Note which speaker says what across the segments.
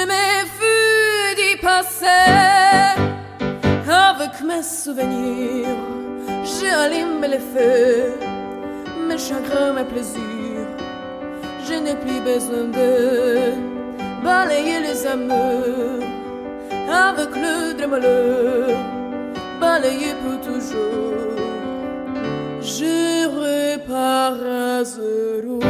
Speaker 1: Je m'effuis d'y passer avec mes souvenirs. J'allume les feux, mes chagrins, mes plaisirs. Je n'ai plus besoin de balayer les amours avec le de malheur, balayer pour toujours. Je repars à zéro.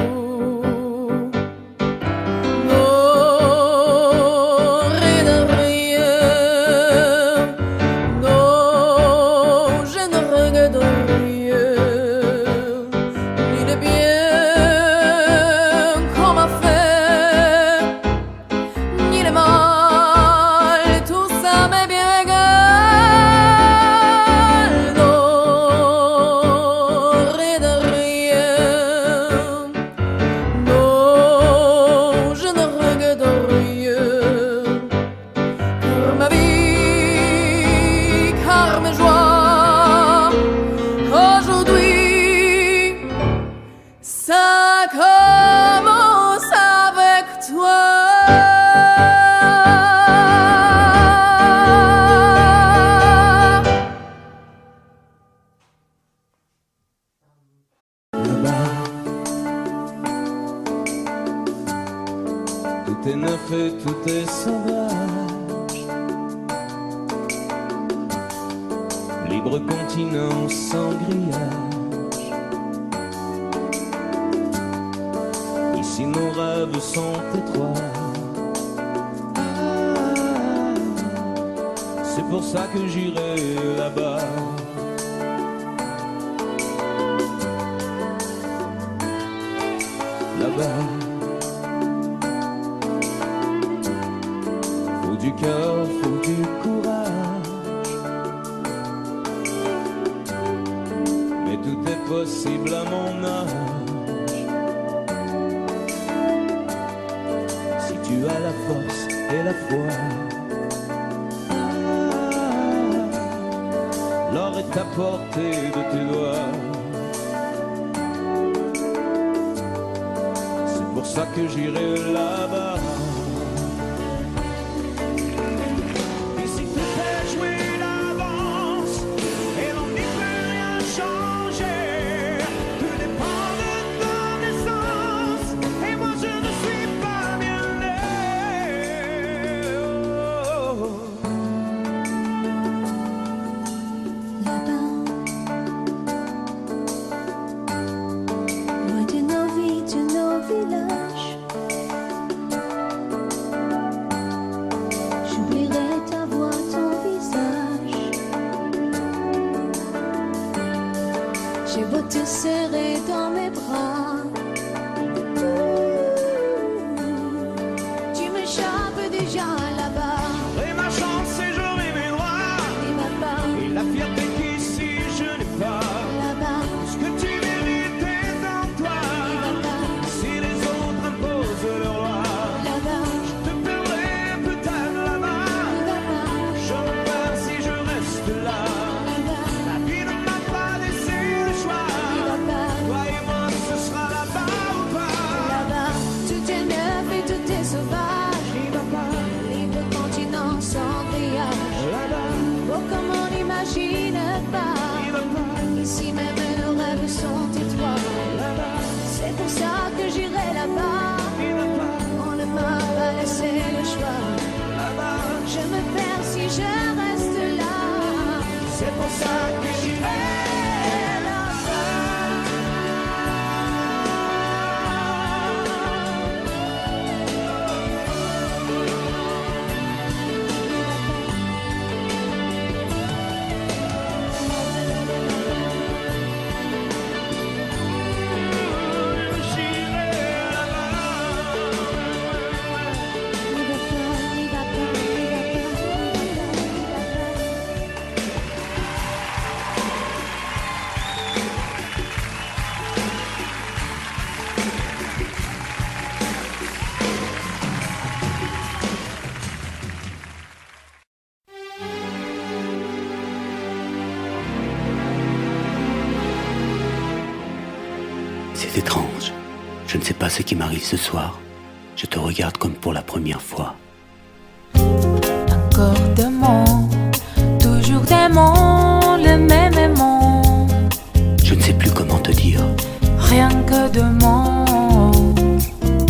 Speaker 2: Tout est neuf et tout est sauvage. Libre continent sans grillage. Ici nos rêves sont étroits. C'est pour ça que j'irai là-bas. Là-bas. Faut du cœur, faut du courage. Mais tout est possible à mon âge. Si tu as la force et la foi, l'or est à portée de tes doigts. C'est pour ça que j'irai là-bas.
Speaker 1: J'ai beau te serrer dans mes bras, tu m'échappes déjà là-bas.
Speaker 2: J'aurai ma chance et j'aurai mes droits.
Speaker 1: Et ma part,
Speaker 2: Et la fierté qu'ici je n'ai pas.
Speaker 1: là-bas,
Speaker 2: Ce que tu mérites est en toi.
Speaker 1: et ma part,
Speaker 2: Si les autres imposent leur loi,
Speaker 1: là-bas,
Speaker 2: je te perdrai peut-être là-bas.
Speaker 1: et ma part,
Speaker 2: Je repars si je reste là.
Speaker 1: là-bas,
Speaker 2: La vie ne m'a pas laissé le choix.
Speaker 1: et ma part,
Speaker 2: Toi et moi, ce sera là-bas ou pas.
Speaker 1: là-bas. Tout est neuf et tout est sauvage.
Speaker 2: Et ma part,
Speaker 1: Libre continent sans grillage.
Speaker 2: là-bas,
Speaker 1: Oh, comme on n'imagine pas.
Speaker 2: et ma part,
Speaker 1: Ici même nos rêves sont étroits.
Speaker 2: là-bas,
Speaker 1: C'est pour ça que j'irai là-bas.
Speaker 2: et ma part,
Speaker 1: On ne m'a pas laissé le choix.
Speaker 2: là-bas.
Speaker 1: Je me perds si je reste là.
Speaker 2: C'est pour ça que j'irai
Speaker 3: C'est étrange. Je ne sais pas ce qui m'arrive ce soir. Je te regarde comme pour la première fois. Encore d'aimant, toujours d'aimant, le même aimant.
Speaker 4: Je ne sais plus comment te dire.
Speaker 3: Rien que d'aimant.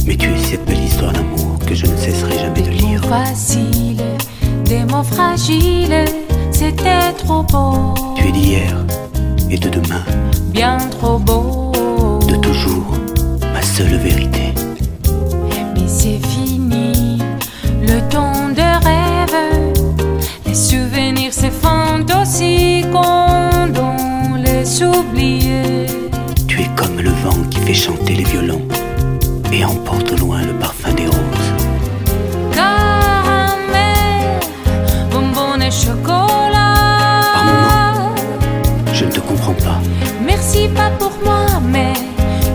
Speaker 4: Mais tu es cette belle histoire d'amour que je ne cesserai jamais de lire.
Speaker 3: Des mots faciles, des mots fragiles, c'était trop beau.
Speaker 4: Tu es d'hier et de demain,
Speaker 3: bien trop beau.
Speaker 4: de toujours, ma seule vérité.
Speaker 3: Mais c'est fini, le temps de rêve. Les souvenirs s'effondrent aussi quand on les oublie.
Speaker 4: Tu es comme le vent qui fait chanter les violons et emporte au loin le parfum des roses.
Speaker 3: Caramel, bonbons et chocolat.
Speaker 4: Par moments, je ne te comprends pas.
Speaker 3: Merci pas pour moi, mais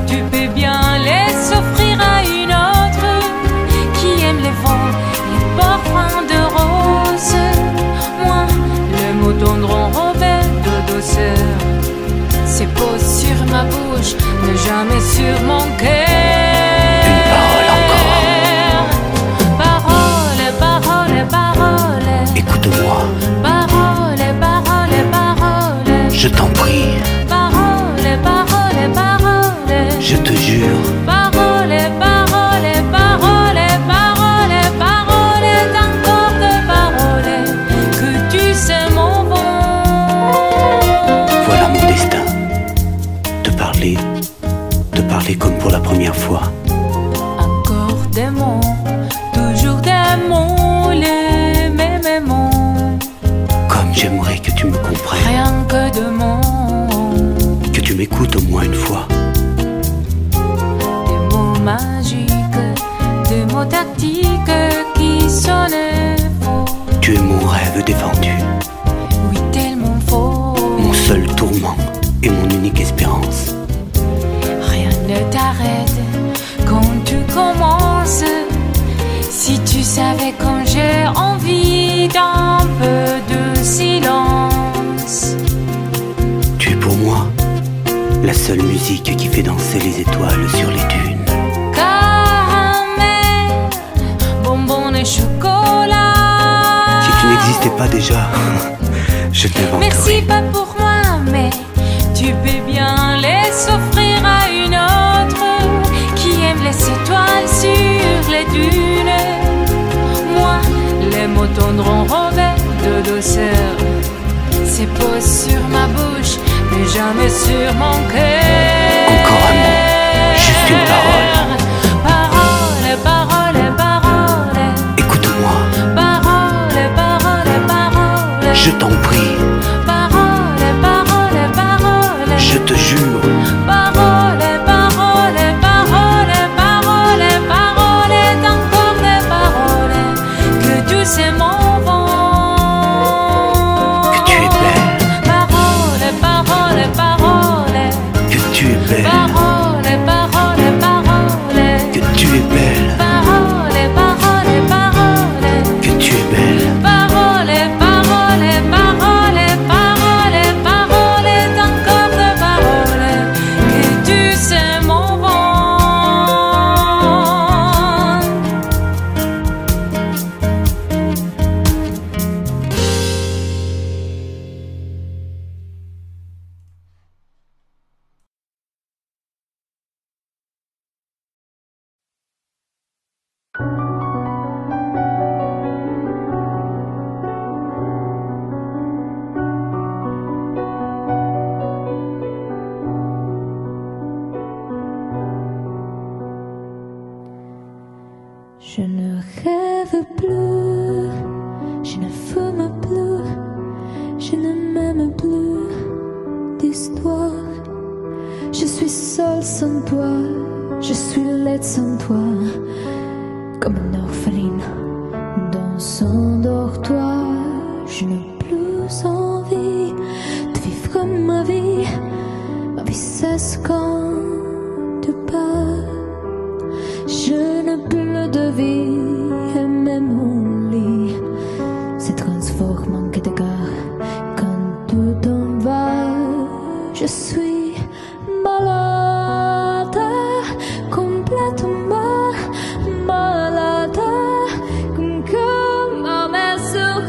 Speaker 3: tu peux bien les offrir à une autre qui aime les vents, les parfums de rose. Moi, le mot tendre enrobé de douceur, c'est posé sur ma bouche, mais jamais sur mon cœur.
Speaker 4: Une parole encore.
Speaker 3: Parole, parole, parole.
Speaker 4: Écoute-moi,
Speaker 3: Parole, parole, parole.
Speaker 4: je t'en prie,
Speaker 3: Parole, parole, parole.
Speaker 4: je te jure.
Speaker 3: Parole, parole, parole, parole, parole, encore de paroles que tu sais mon bon.
Speaker 4: Voilà mon destin. Te parler comme pour la première fois.
Speaker 3: Encore des mots, toujours des mots, les mêmes mots.
Speaker 4: Comme j'aimerais que tu me comprennes,
Speaker 3: Rien que de mots,
Speaker 4: que tu m'écoutes au moins une fois.
Speaker 3: des mots magiques, des mots tactiques qui sonnent faux.
Speaker 4: Tu es mon rêve défendu,
Speaker 3: Oui, tellement faux.
Speaker 4: mon seul tourment et mon unique espérance.
Speaker 3: Rien ne t'arrête quand tu commences. Si tu savais quand j'ai envie d'un peu de silence.
Speaker 4: Tu es pour moi la seule musique qui fait danser les étoiles sur les dunes.
Speaker 3: Caramel, bonbons et chocolat.
Speaker 4: Si tu n'existais pas déjà, je t'inventerais.
Speaker 3: Merci pas pour moi, mais tu peux bien les offrir à une autre qui aime les étoiles sur les dunes. Moi, les mots tendres enrobés de douceur, c'est posé sur ma bouche, mais jamais sur mon cœur.
Speaker 4: Encore un mot, juste une parole.
Speaker 3: Parole, parole, parole.
Speaker 4: Écoute-moi,
Speaker 3: Parole, parole, parole.
Speaker 4: je t'en prie,
Speaker 3: Parole, parole, parole.
Speaker 4: je te jure.
Speaker 3: Parole, parole, parole, parole, parole, encore des paroles que tu sais mon vent.
Speaker 4: Que tu es belle,
Speaker 3: Parole, parole, parole.
Speaker 4: que tu es belle,
Speaker 3: Parole, parole, parole.
Speaker 4: que tu es belle,
Speaker 3: Parole, parole, parole.
Speaker 4: que tu es belle.
Speaker 3: Parole, parole, parole, parole, parole, encore de paroles que tu sais mon vent.
Speaker 1: Je ne rêve plus, je ne fume plus, je ne m'aime plus d'histoire. Je suis seule sans toi, je suis laide sans toi, comme une orpheline dans son dortoir. Je n'ai plus envie de vivre ma vie cesse quand tu pars. Je n'ai plus de vie et même mon lit se transforme en quai de gare quand tu t'en vas. Je suis malade, complètement malade, comme ma mère sur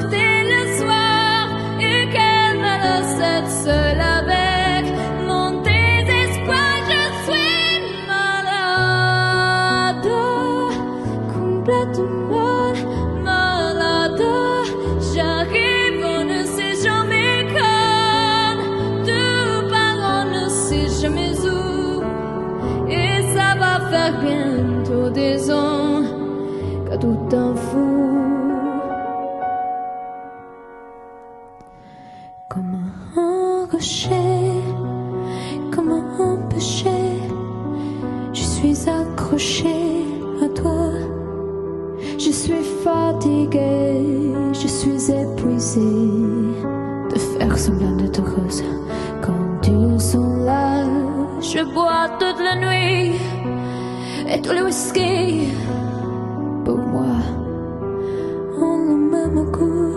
Speaker 1: accrochée comme un péché. Je suis accrochée à toi. Je suis fatiguée, je suis épuisée de faire semblant d'être heureuse quand ils sont là. Je bois toute la nuit et tous les whisky pour moi ont le même goût.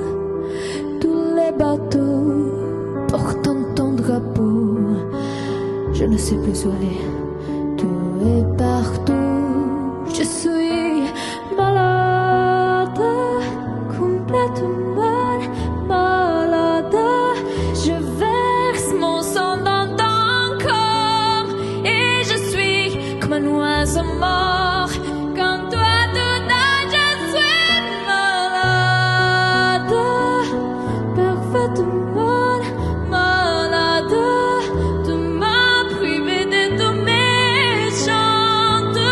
Speaker 1: Tous les bateaux portant ton drapeau, je ne sais plus où aller. Tout est partout. Je suis malade, complètement malade. Je verse mon sang dans ton corps et je suis comme un oiseau mort. Quand toi tout âge, je suis malade, parfaitement malade. Tu m'as privé de tous mes chants, tu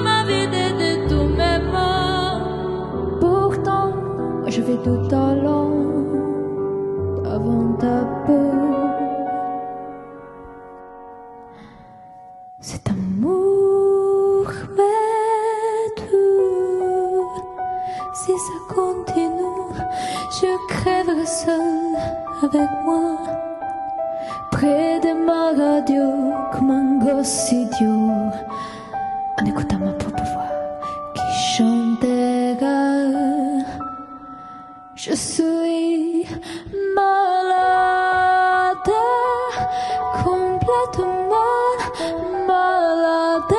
Speaker 1: m'as vidé de tous mes mots. Pourtant, je vais tout allant avant ta peau. Cet amour m'est tout. Si ça continue, je crèverai seule avec moi, près de ma radio, comme un gosse idiot, en écoutant ma propre voix qui chantera. Je suis malade, complètement malade,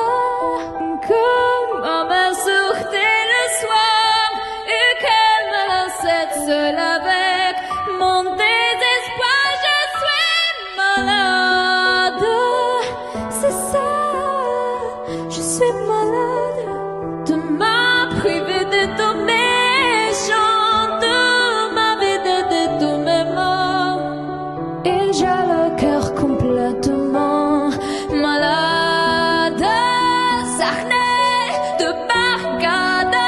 Speaker 1: comme ma mère sortait le soir et qu'elle me laissait seule avec mon désespoir. Je suis malade, c'est ça, je suis malade. Tu m'as privé de tous mes chants, tu m'as vidé de tous mes mots, et j'ai le cœur complètement malade. Sarney de Barcade,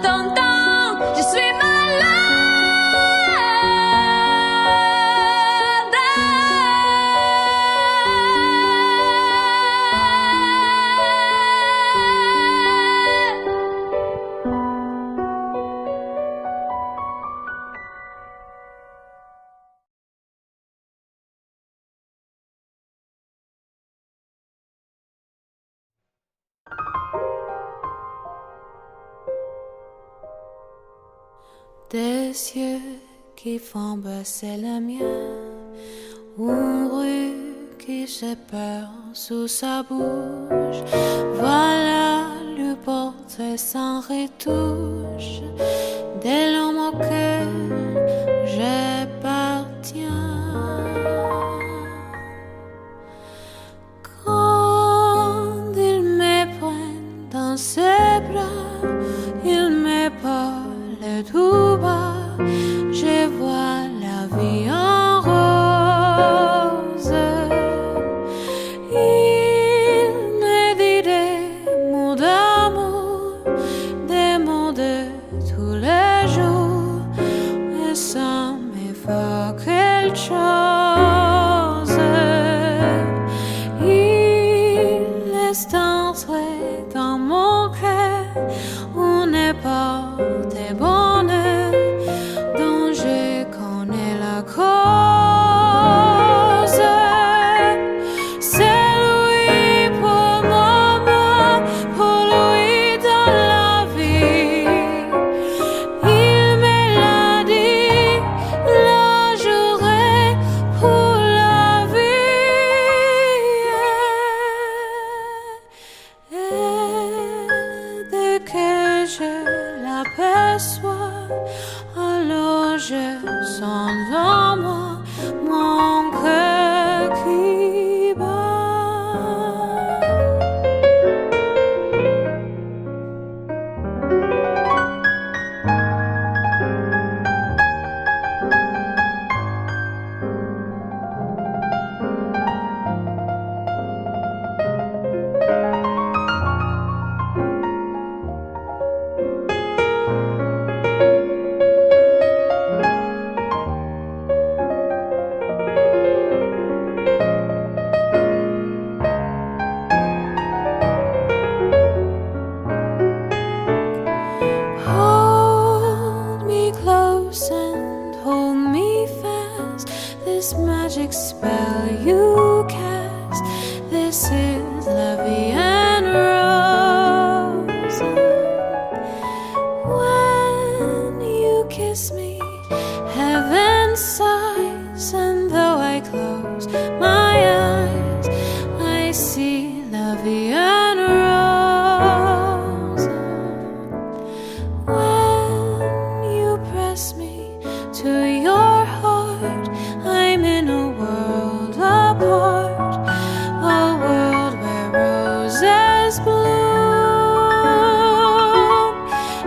Speaker 1: t'entends, je suis
Speaker 3: Des yeux qui font baisser les miens, une rue qui se perd sous sa bouche. Voilà le portrait sans retouche de l'homme auquel j'appartiens. Quand il me prend dans ses bras, il me parle tout bas, je vois la vie en rose. Il me dit des mots d'amour, des mots de tous les jours, et ça me fait quelque chose. Il laisse entrer dans mon cœur une porte de bonheur dont je connais la cause. C'est lui pour moi, pour lui dans la vie. Il me l'a dit, la journée pour la vie. Et dès que je l'aperçois, alors je sens en moi mon cœur qui bat.
Speaker 1: kiss me, heaven sighs, and though I close my eyes, I see la vie en rose. When you press me to your heart, I'm in a world apart, a world where roses bloom.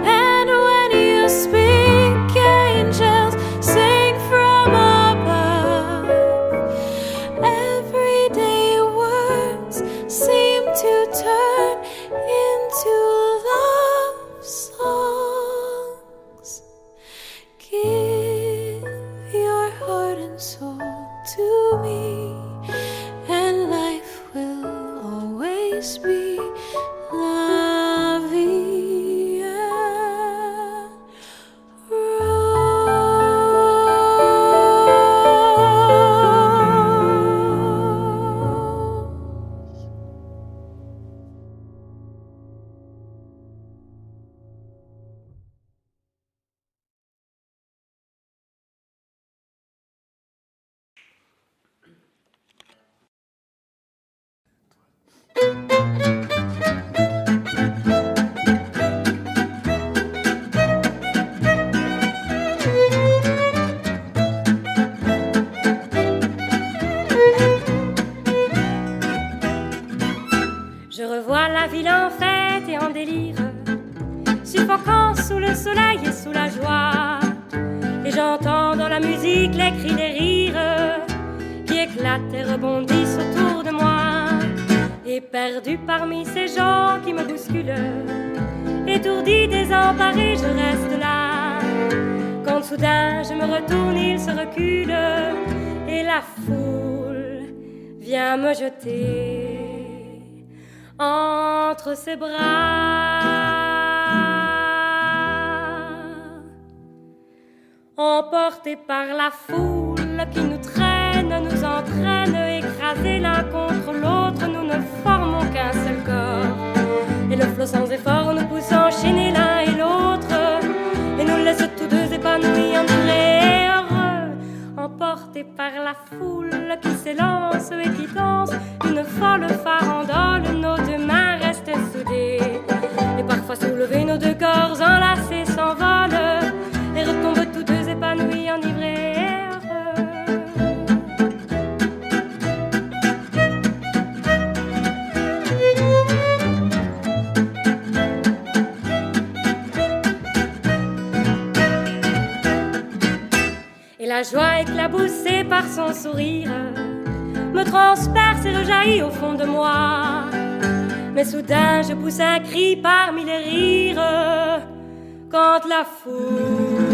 Speaker 1: And when you speak, angels sing from above. Everyday words seem to turn into love songs. Give your heart and soul to me, and life will always be la vie en rose.
Speaker 5: Je revois la ville en fête et en délire, suffocant sous le soleil et sous la joie. Et j'entends dans la musique les cris des rires qui éclatent et rebondissent autour de moi. Et perdu parmi ces gens qui me bousculent, étourdi, désemparé, je reste là. Quand soudain je me retourne, il se recule et la foule vient me jeter entre ses bras. Emportés par la foule qui nous traîne, nous entraîne, écrasés l'un contre l'autre, nous ne formons qu'un seul corps. Et le flot sans effort nous pousse enchaîner l'un et l'autre, et nous laisse tous deux épanouis, enivrés et heureux. Emportés par la foule qui s'élance et qui danse une folle farandole, nos deux mains restent soudées, et parfois soulevés, nos deux corps enlacés s'envolent et retombent tous deux épanouis, enivrés et heureux. Et la joie éclaboussée par son sourire me transperce et rejaillit au fond de moi. Mais soudain je pousse un cri parmi les rires quand la foule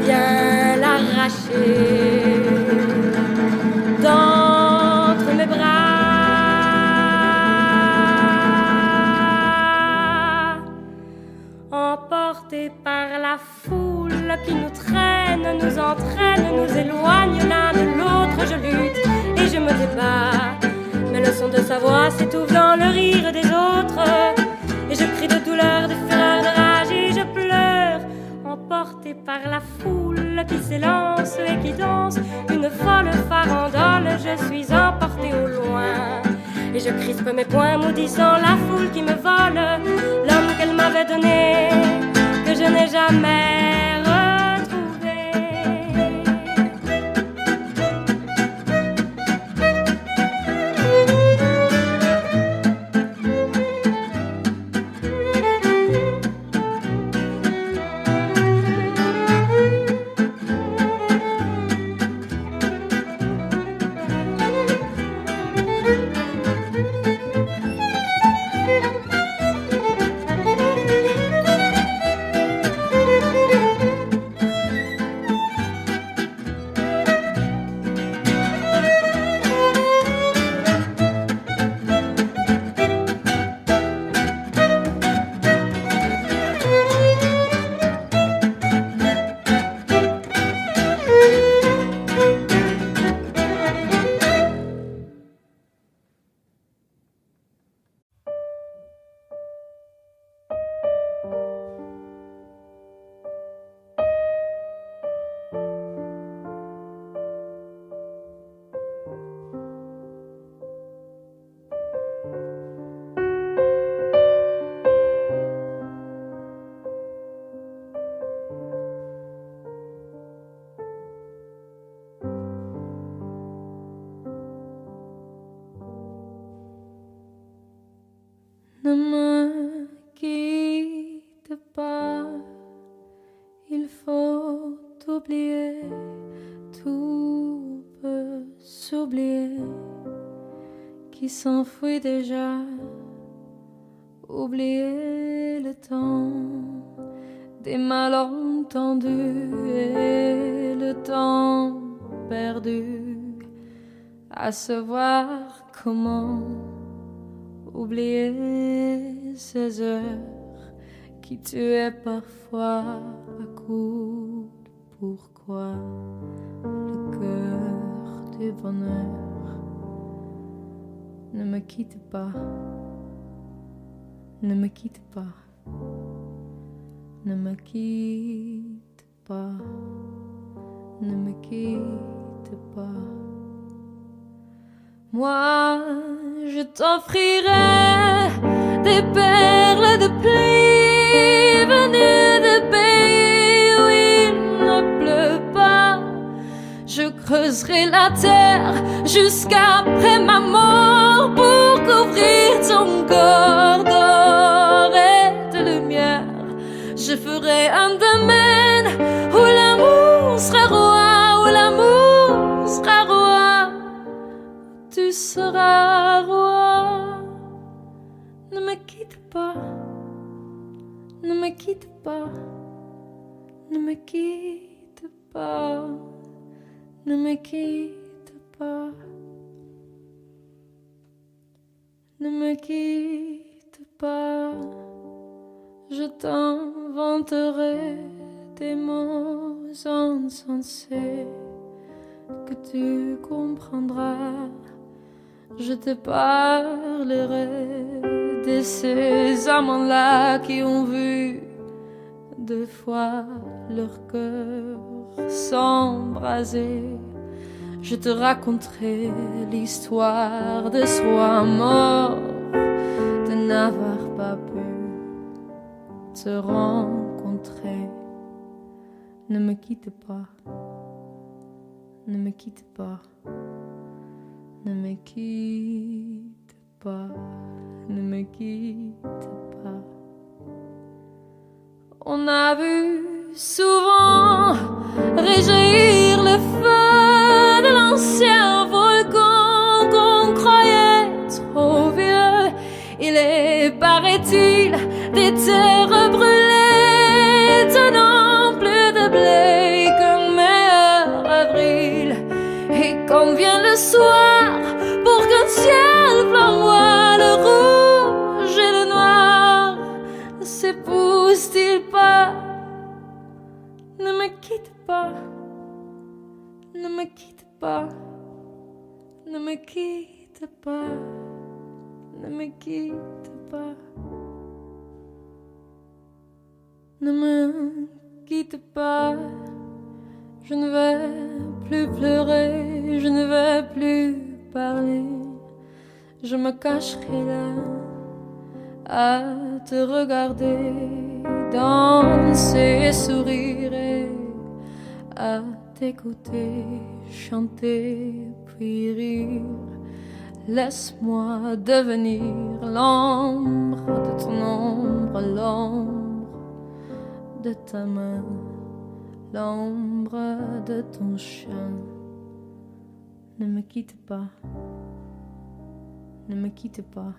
Speaker 5: vient l'arracher d'entre mes bras. Emportés par la foule qui nous traîne, nous entraîne, nous éloigne l'un de l'autre, je lutte et je me débat. Mais le son de sa voix s'étouffe dans le rire des autres, et je crie de douleur, de fureur, de rage et je pleure. Emporté par la foule qui s'élance et qui danse une folle farandole, je suis emporté au loin. Et je crispe mes poings maudissant la foule qui me vole l'homme qu'elle m'avait donné, que je n'ai jamais retrouvé.
Speaker 1: s'oublier, tout peut s'oublier, qui s'enfuit déjà. Oublier le temps des malentendus et le temps perdu à savoir comment oublier ces heures qui tuaient parfois à coups de pourquoi le cœur du bonheur. Ne me quitte pas. Ne me quitte pas, ne me quitte pas, ne me quitte pas. Moi, je t'offrirai des perles de pluie venues de pays où il ne pleut pas. Je creuserai la terre jusqu'après ma mort pour couvrir ton corps d'or et de lumière. Je ferai un domaine où l'amour sera roi, où l'amour sera roi, tu seras roi. Ne me quitte pas, ne me quitte pas, ne me quitte pas, ne me quitte pas, ne me quitte pas. Je t'inventerai des mots insensés que tu comprendras. Je te parlerai de ces amants-là qui ont vu deux fois leur cœur s'embraser. Je te raconterai l'histoire de ce roi mort, de n'avoir pas pu te rencontrer. Ne me quitte pas, ne me quitte pas, ne me quitte pas, ne me quitte pas. On a vu souvent réjaillir le feu de l'ancien volcan qu'on croyait trop vieux. Il est, paraît-il, des terres brûlées, tenant plus de blé qu'un meilleur avril. Et quand vient le soir, pour qu'un ciel flamboie, le rouge et le noir ne s'épousent-ils pas? Ne me quitte pas, ne me quitte pas, ne me quitte pas, ne me quitte pas. Ne me quitte pas, je ne vais plus pleurer, je ne vais plus parler. Je me cacherai là à te regarder danser et sourire et à t'écouter chanter puis rire. Laisse-moi devenir l'ombre de ton ombre, l'ombre de ta main, l'ombre de ton chien. Ne me quitte pas, ne me quitte pas,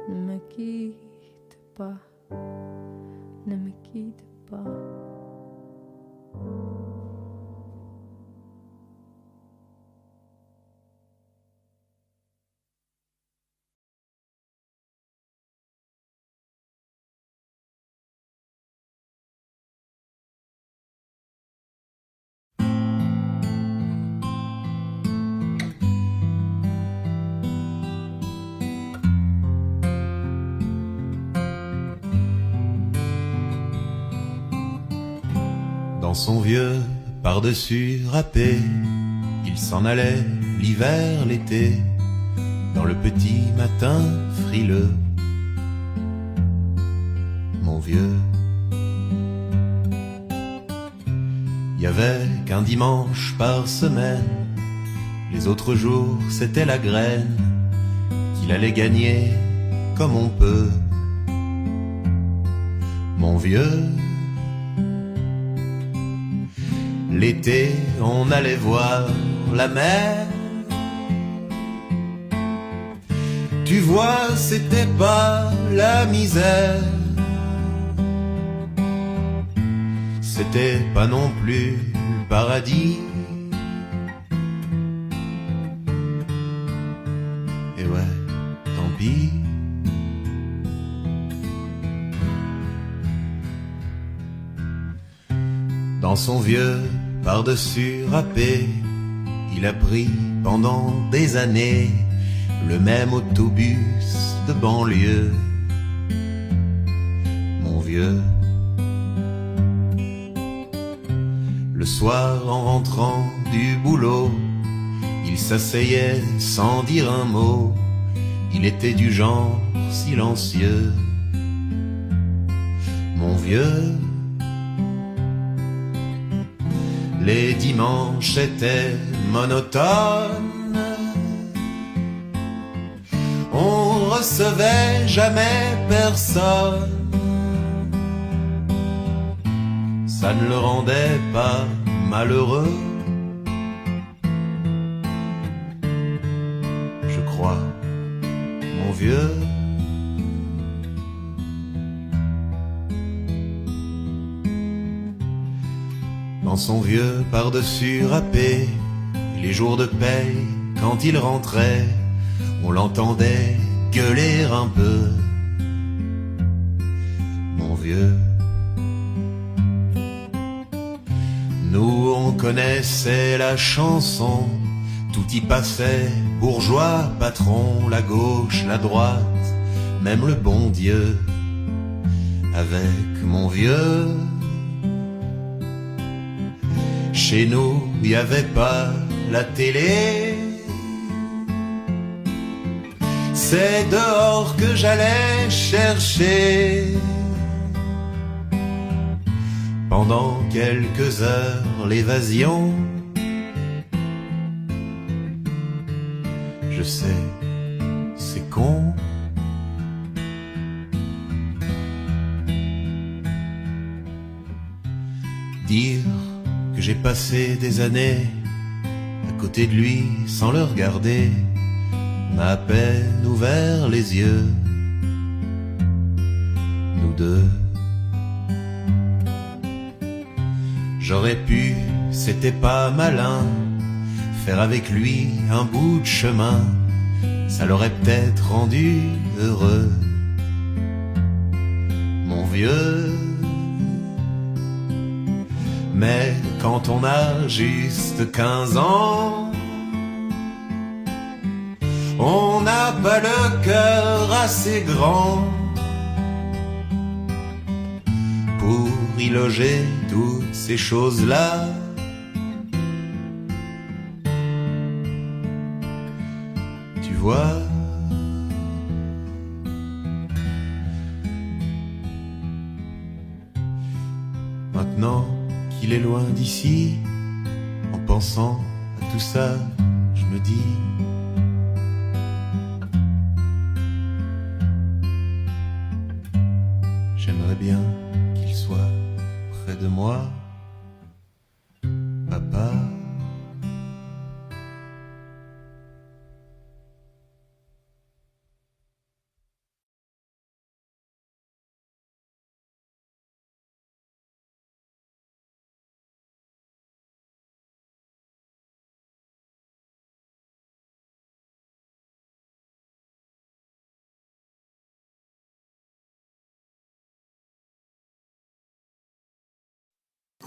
Speaker 1: ne me quitte pas, ne me quitte pas.
Speaker 6: Dans son vieux par-dessus râpé, il s'en allait l'hiver, l'été, dans le petit matin frileux. Mon vieux, il y avait qu'un dimanche par semaine, les autres jours c'était la graine qu'il allait gagner comme on peut. Mon vieux, L'été, on allait voir la mer. Tu vois, c'était pas la misère. C'était pas non plus le paradis. Et ouais, tant pis. Dans son vieux par-dessus râpé, il a pris pendant des années le même autobus de banlieue. Mon vieux. Le soir, en rentrant du boulot, il s'asseyait sans dire un mot. Il était du genre silencieux. Mon vieux. Les dimanches étaient monotones. On recevait jamais personne. Ça ne le rendait pas malheureux, je crois, mon vieux. Dans son vieux par-dessus râpé, les jours de paye, quand il rentrait, on l'entendait gueuler un peu. Mon vieux. Nous on connaissait la chanson, tout y passait, bourgeois, patron, la gauche, la droite, même le bon Dieu. Avec mon vieux, chez nous, il n'y avait pas la télé. C'est dehors que j'allais chercher. Pendant quelques heures, l'évasion. Je sais, c'est con. Dire que j'ai passé des années à côté de lui sans le regarder m'a à peine ouvert les yeux. Nous deux. J'aurais pu, c'était pas malin, faire avec lui un bout de chemin, ça l'aurait peut-être rendu heureux. Mon vieux. Mais quand on a juste 15 ans, on n'a pas le cœur assez grand pour y loger toutes ces choses-là. Tu vois, maintenant qu'il est loin d'ici, en pensant à tout ça, je me dis j'aimerais bien qu'il soit près de moi, papa.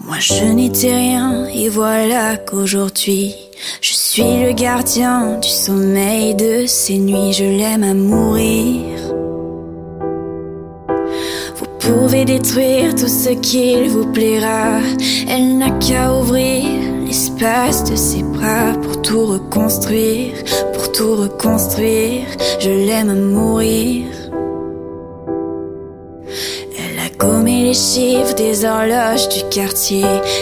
Speaker 1: Moi je n'étais rien et voilà qu'aujourd'hui je suis le gardien du sommeil de ces nuits. Je l'aime à mourir. Vous pouvez détruire tout ce qu'il vous plaira, elle n'a qu'à ouvrir l'espace de ses bras pour tout reconstruire, pour tout reconstruire. Je l'aime à mourir. Gommé les chiffres des horloges du quartier,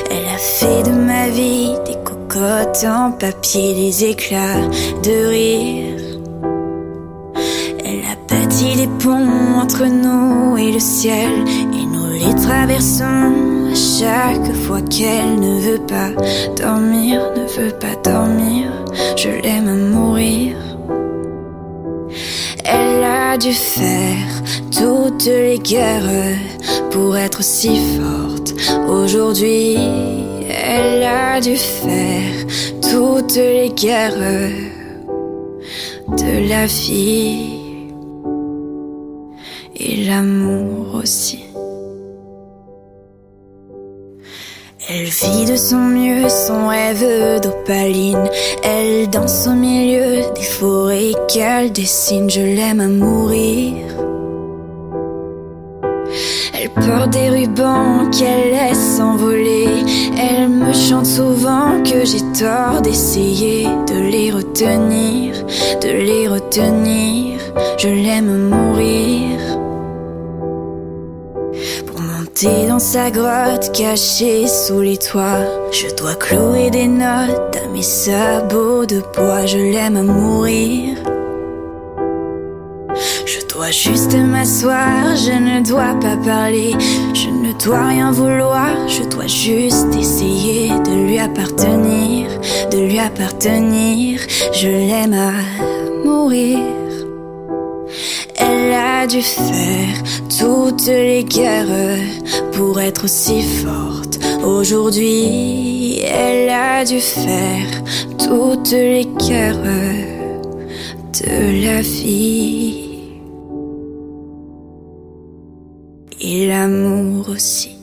Speaker 1: elle a fait de ma vie des cocottes en papier, des éclats de rire. Elle a bâti des ponts entre nous et le ciel, et nous les traversons à chaque fois qu'elle ne veut pas dormir, ne veut pas dormir. Je l'aime à mourir. Elle a dû faire toutes les guerres pour être si forte. Aujourd'hui, elle a dû faire toutes les guerres de la vie et l'amour aussi. Elle vit de son mieux son rêve d'opaline. Elle danse au milieu des forêts qu'elle dessine. Je l'aime à mourir. Elle porte des rubans qu'elle laisse s'envoler. Elle me chante souvent que j'ai tort d'essayer de les retenir, de les retenir. Je l'aime à mourir. Dans sa grotte cachée sous les toits, je dois clouer des notes à mes sabots de bois. Je l'aime à mourir. Je dois juste m'asseoir, je ne dois pas parler, je ne dois rien vouloir, je dois juste essayer de lui appartenir, de lui appartenir. Je l'aime à mourir. Elle a dû faire toutes les guerres pour être aussi forte. Aujourd'hui, elle a dû faire toutes les guerres de la vie et l'amour aussi.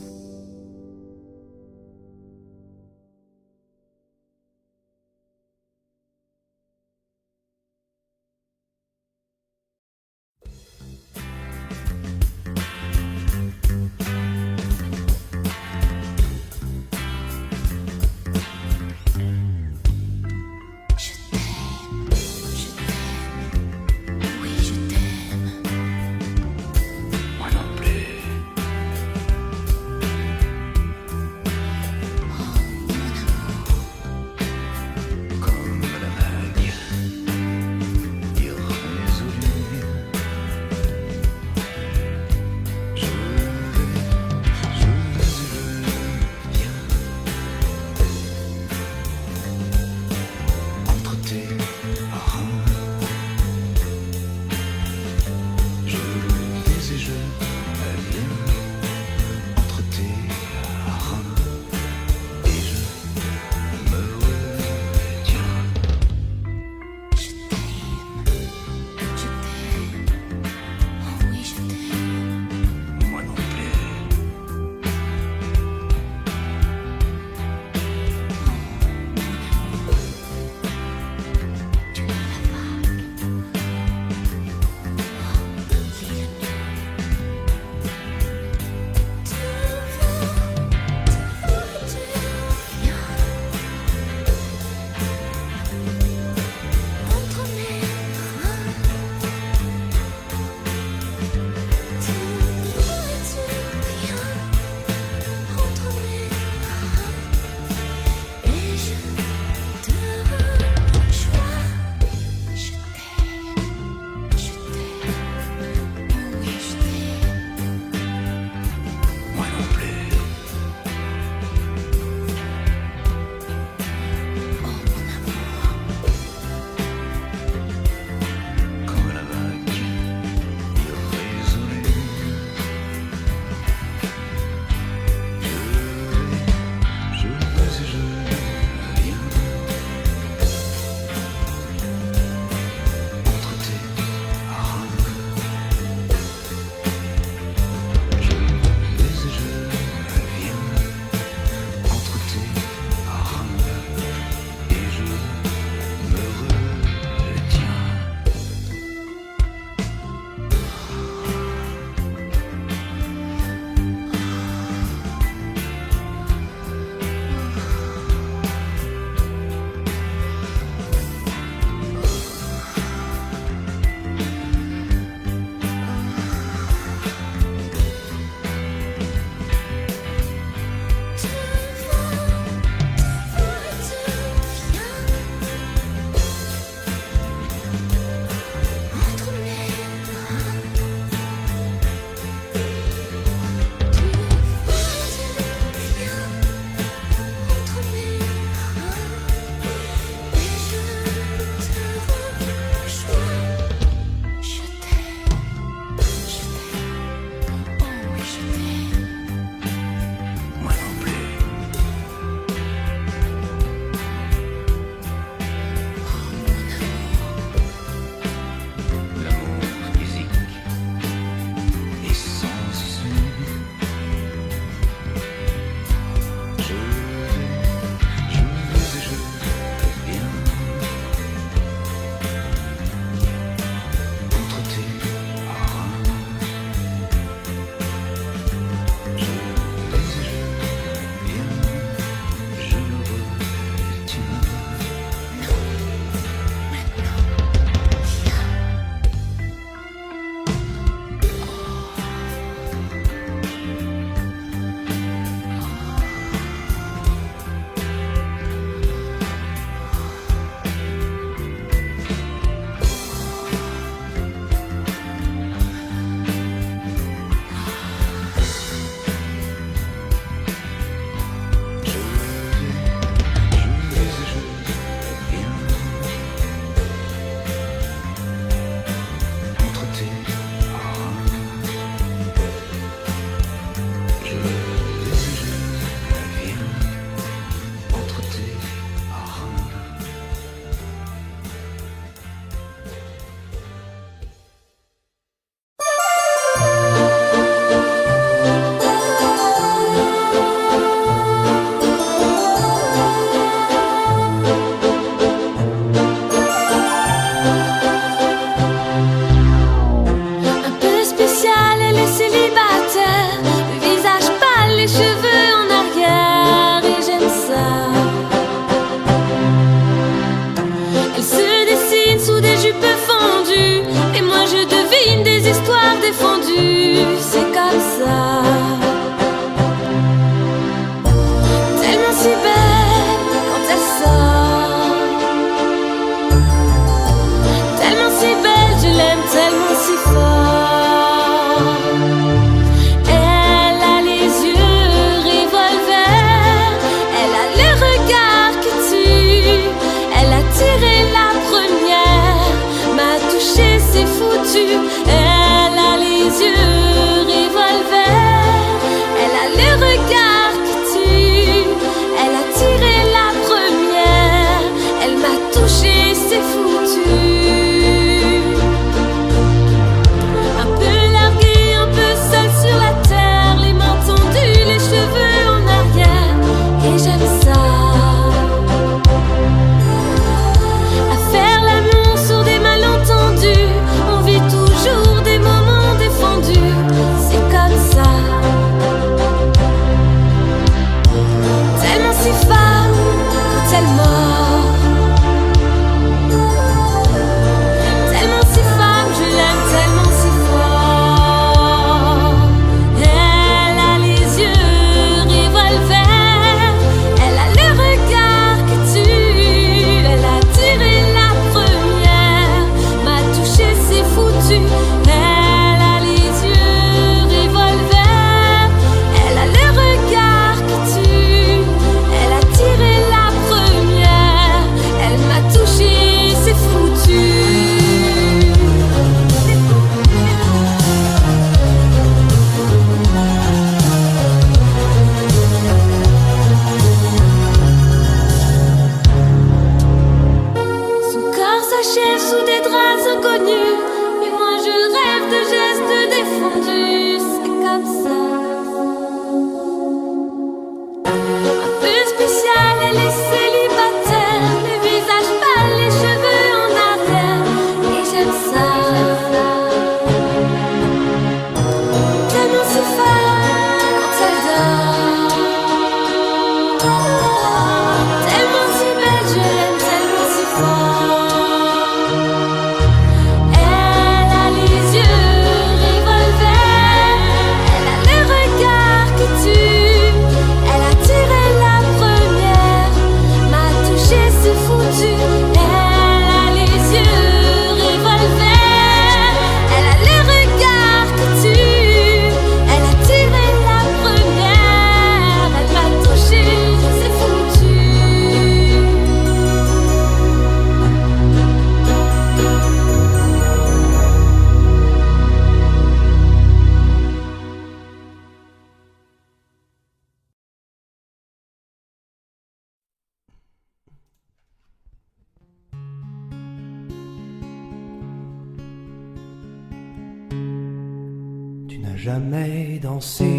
Speaker 7: jamais dansé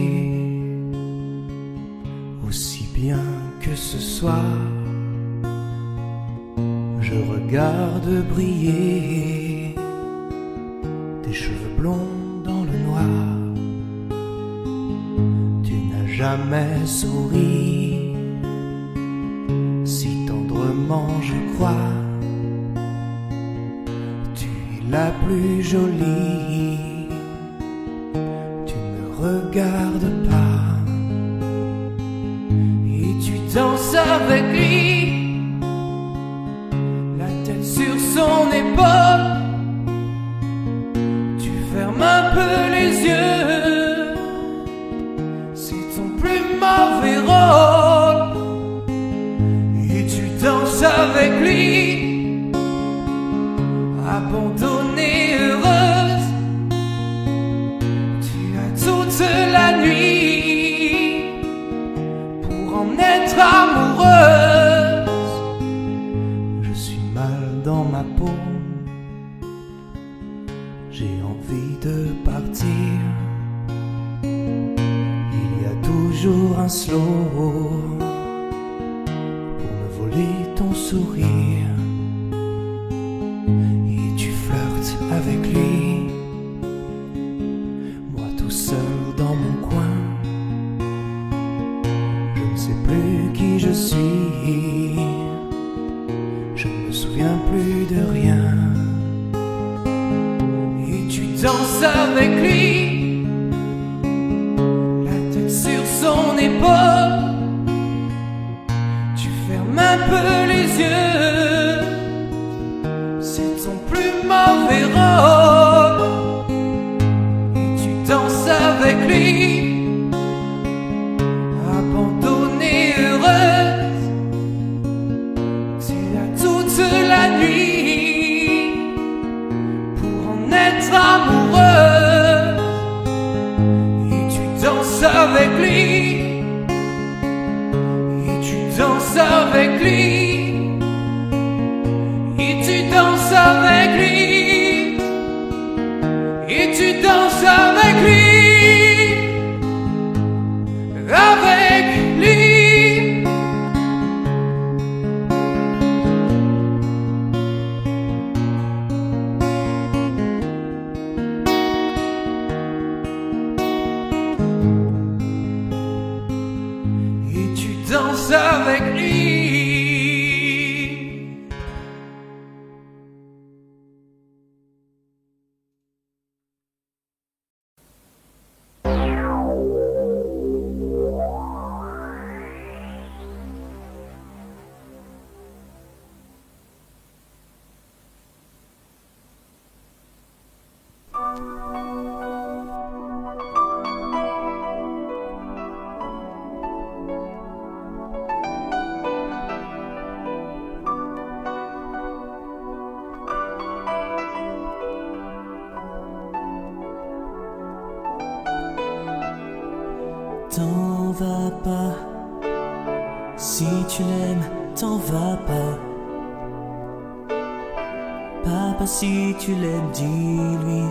Speaker 7: aussi bien que ce soir. Je regarde briller tes cheveux blonds dans le noir. Tu n'as jamais souri si tendrement, je crois. Tu es la plus jolie. Tu ne regardes pas et tu danses avec lui, la tête sur son épaule. Tu fermes un peu les yeux, c'est ton plus mauvais rôle. Et tu danses avec lui, abandonnée, heureuse. Tu as toute la nuit pour en être amoureuse. Je suis mal dans ma peau, j'ai envie de partir. Il y a toujours un slow pour me voler ton sourire. Et tu flirtes avec lui, moi tout seul dans mon coin. Je ne sais plus qui je suis, je ne me souviens plus de rien. Et tu danses avec lui, la tête sur son épaule. Tu fermes un peu les yeux, c'est ton plus mauvais rôle. Et tu danses avec lui, abandonnée, heureuse. Tu as toute la nuit pour en être amoureuse. Et tu danses avec lui, et tu danses avec lui, et tu danses avec lui, et tu danses avec lui, avec lui. Et tu danses avec lui.
Speaker 8: T'en vas pas, si tu l'aimes, t'en vas pas. Papa, si tu l'aimes, dis-lui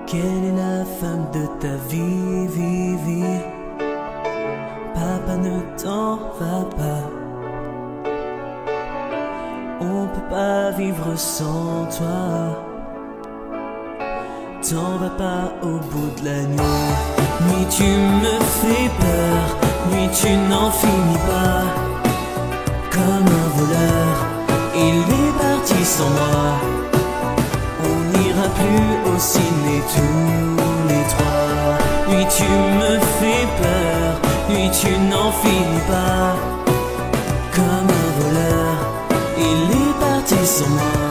Speaker 8: quelle est la femme de ta vie, vie, vie. Papa, ne t'en va pas, on peut pas vivre sans toi. T'en vas pas au bout de la nuit. Nuit tu me fais peur, nuit tu n'en finis pas. Comme un voleur, il est parti sans moi. On n'ira plus au ciné tous les trois. Nuit tu me fais peur, nuit tu n'en finis pas. Comme un voleur, il est parti sans moi.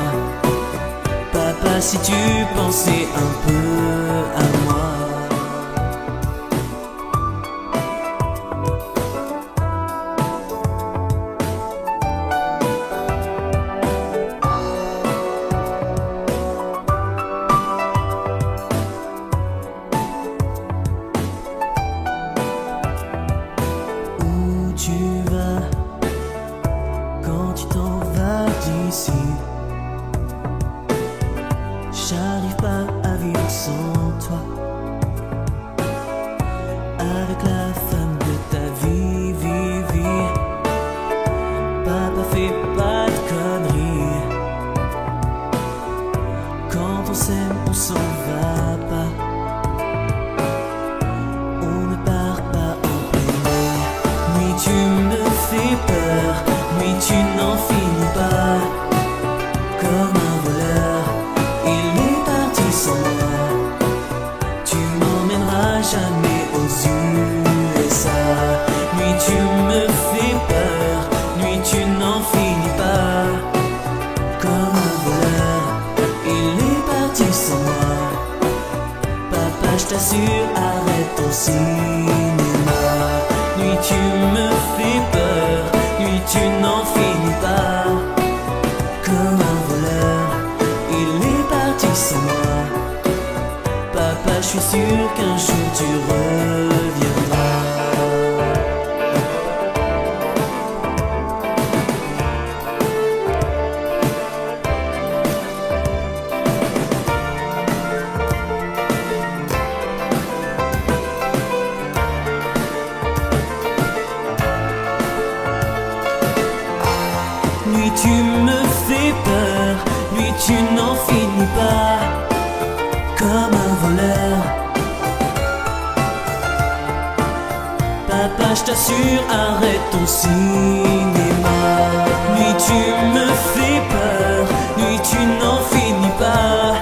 Speaker 8: Papa, si tu pensais un peu à moi. Où tu vas quand tu t'en vas d'ici? J'arrive pas à vivre sans tu me fais peur, nuit tu n'en finis pas. Comme un voleur, il est parti sans moi. Tu m'emmèneras jamais aux USA. Nuit tu me fais peur, nuit tu n'en finis pas. Comme un voleur, il est parti sans moi. Papa, je t'assure, arrête ton cinéma. Nuit tu me fais peur, nuit tu n'en finis pas. Comme un voleur, il est parti sans moi. Papa, je suis sûr qu'un jour tu reviendras. Nuit tu me fais peur, nuit tu n'en finis pas. Comme un voleur. Papa, je t'assure, arrête ton cinéma. Nuit tu me fais peur, nuit tu n'en finis pas.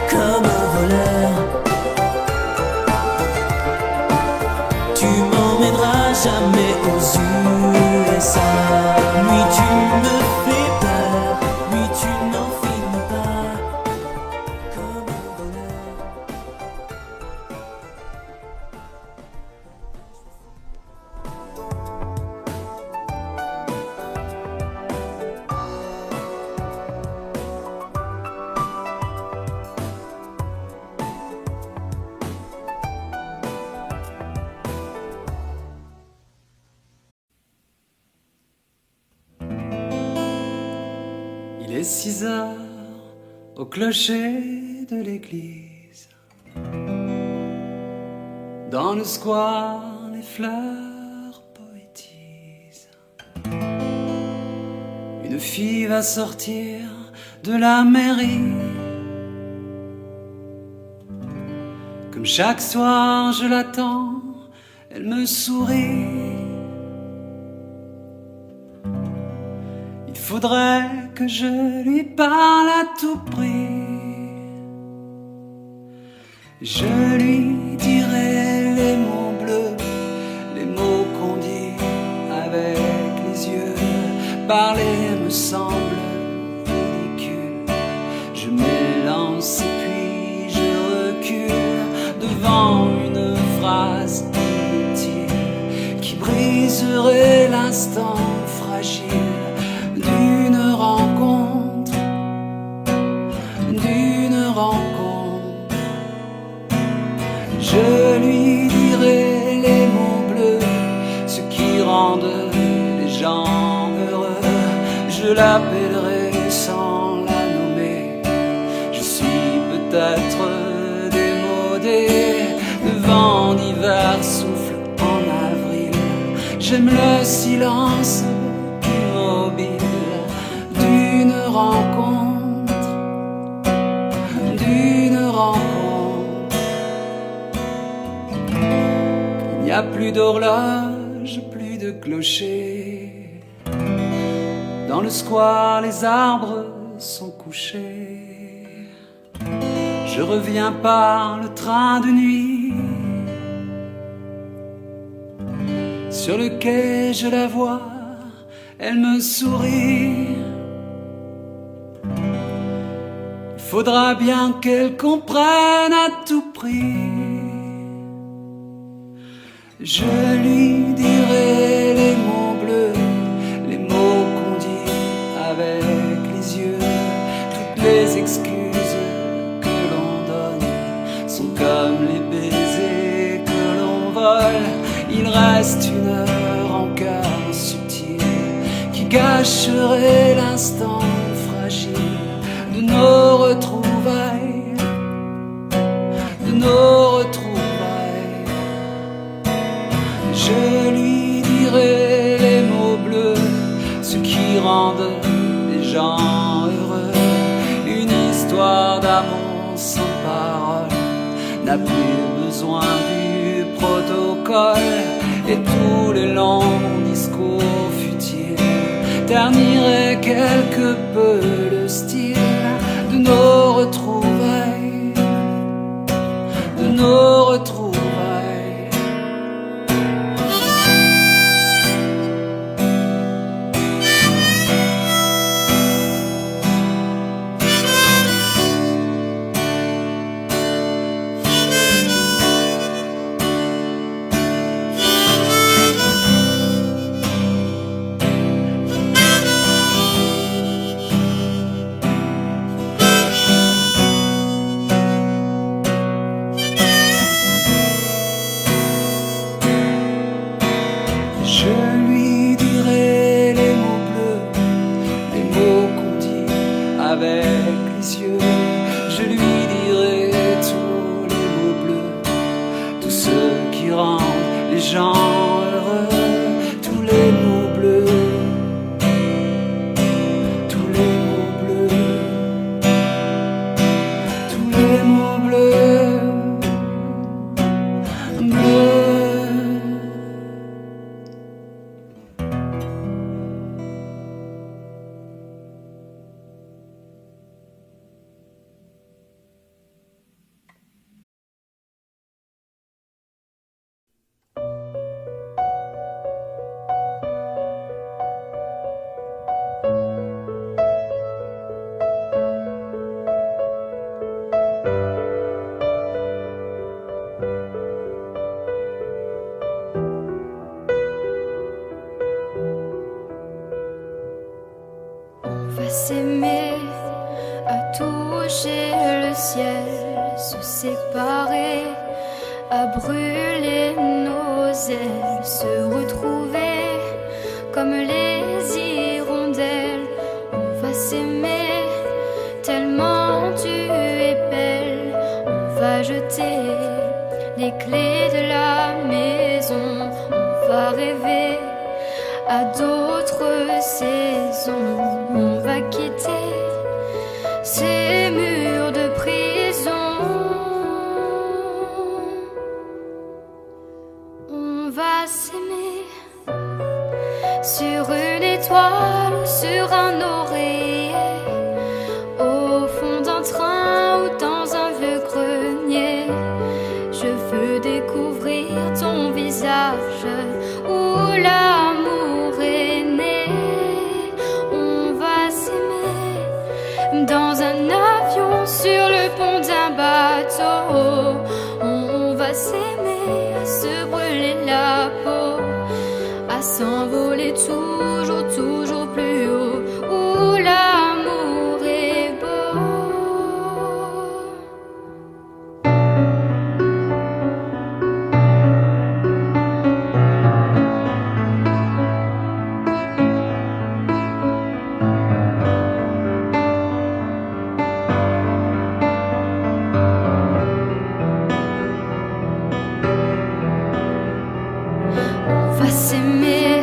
Speaker 8: Comme un voleur. Tu m'emmèneras jamais aux USA. Nuit tu me fais peur, nuit tu n'en finis pas. Comme un voleur.
Speaker 7: Il est 6 heures au clocher de l'église. Dans le square, les fleurs poétisent. Une fille va sortir de la mairie. Comme chaque soir, je l'attends, elle me sourit. Il faudrait que je lui parle à tout prix. Je lui dirai les mots bleus, les mots qu'on dit avec les yeux. Parler me semble ridicule. Je m'élance et puis je recule devant une phrase inutile qui briserait l'instant fragile d'une rencontre, d'une rencontre. Je lui dirai les mots bleus, ceux qui rendent les gens heureux. Je l'appellerai sans la nommer. Je suis peut-être démodé, le vent d'hiver souffle en avril. J'aime le silence immobile d'une rencontre, d'une rencontre. Il n'y a plus d'horloge, plus de clocher. Dans le square, les arbres sont couchés. Je reviens par le train de nuit. Sur le quai, je la vois, elle me sourit. Il faudra bien qu'elle comprenne à tout prix. Je lui dirai les mots bleus, les mots qu'on dit avec les yeux. Toutes les excuses que l'on donne sont comme les baisers que l'on vole. Il reste une rancœur subtile qui gâcherait l'instant fragile de nos retrouvailles, de nos retrouvailles. Je lui dirai les mots bleus, ceux qui rendent les gens heureux. Une histoire d'amour sans parole n'a plus besoin du protocole. Et tous les longs quelque peu le style de nos retrouvailles, de nos retrouvailles. Je lui dirai les mots bleus, les mots qu'on dit avec les yeux. Je lui dirai tous les mots bleus, tous ceux qui rendent les gens heureux. Tous les mots bleus, tous les mots bleus, tous les mots bleus, bleus.
Speaker 1: S'aimer, à toucher le ciel, se séparer, à brûler nos ailes, se retrouver comme les hirondelles. On va s'aimer tellement tu es belle. On va jeter les clés de la maison. On va rêver à d'autres saisons. On va quitter ces murs de prison. On va s'aimer sur une étoile ou sur un oreiller, au fond d'un train ou dans un vieux grenier. Je veux découvrir ton visage où l'amour est né. On va s'aimer dans un avion, sur le pont d'un bateau. On va s'aimer, à se brûler la peau, à s'envoler toujours, toujours plus haut, où l'amour est beau. On va s'aimer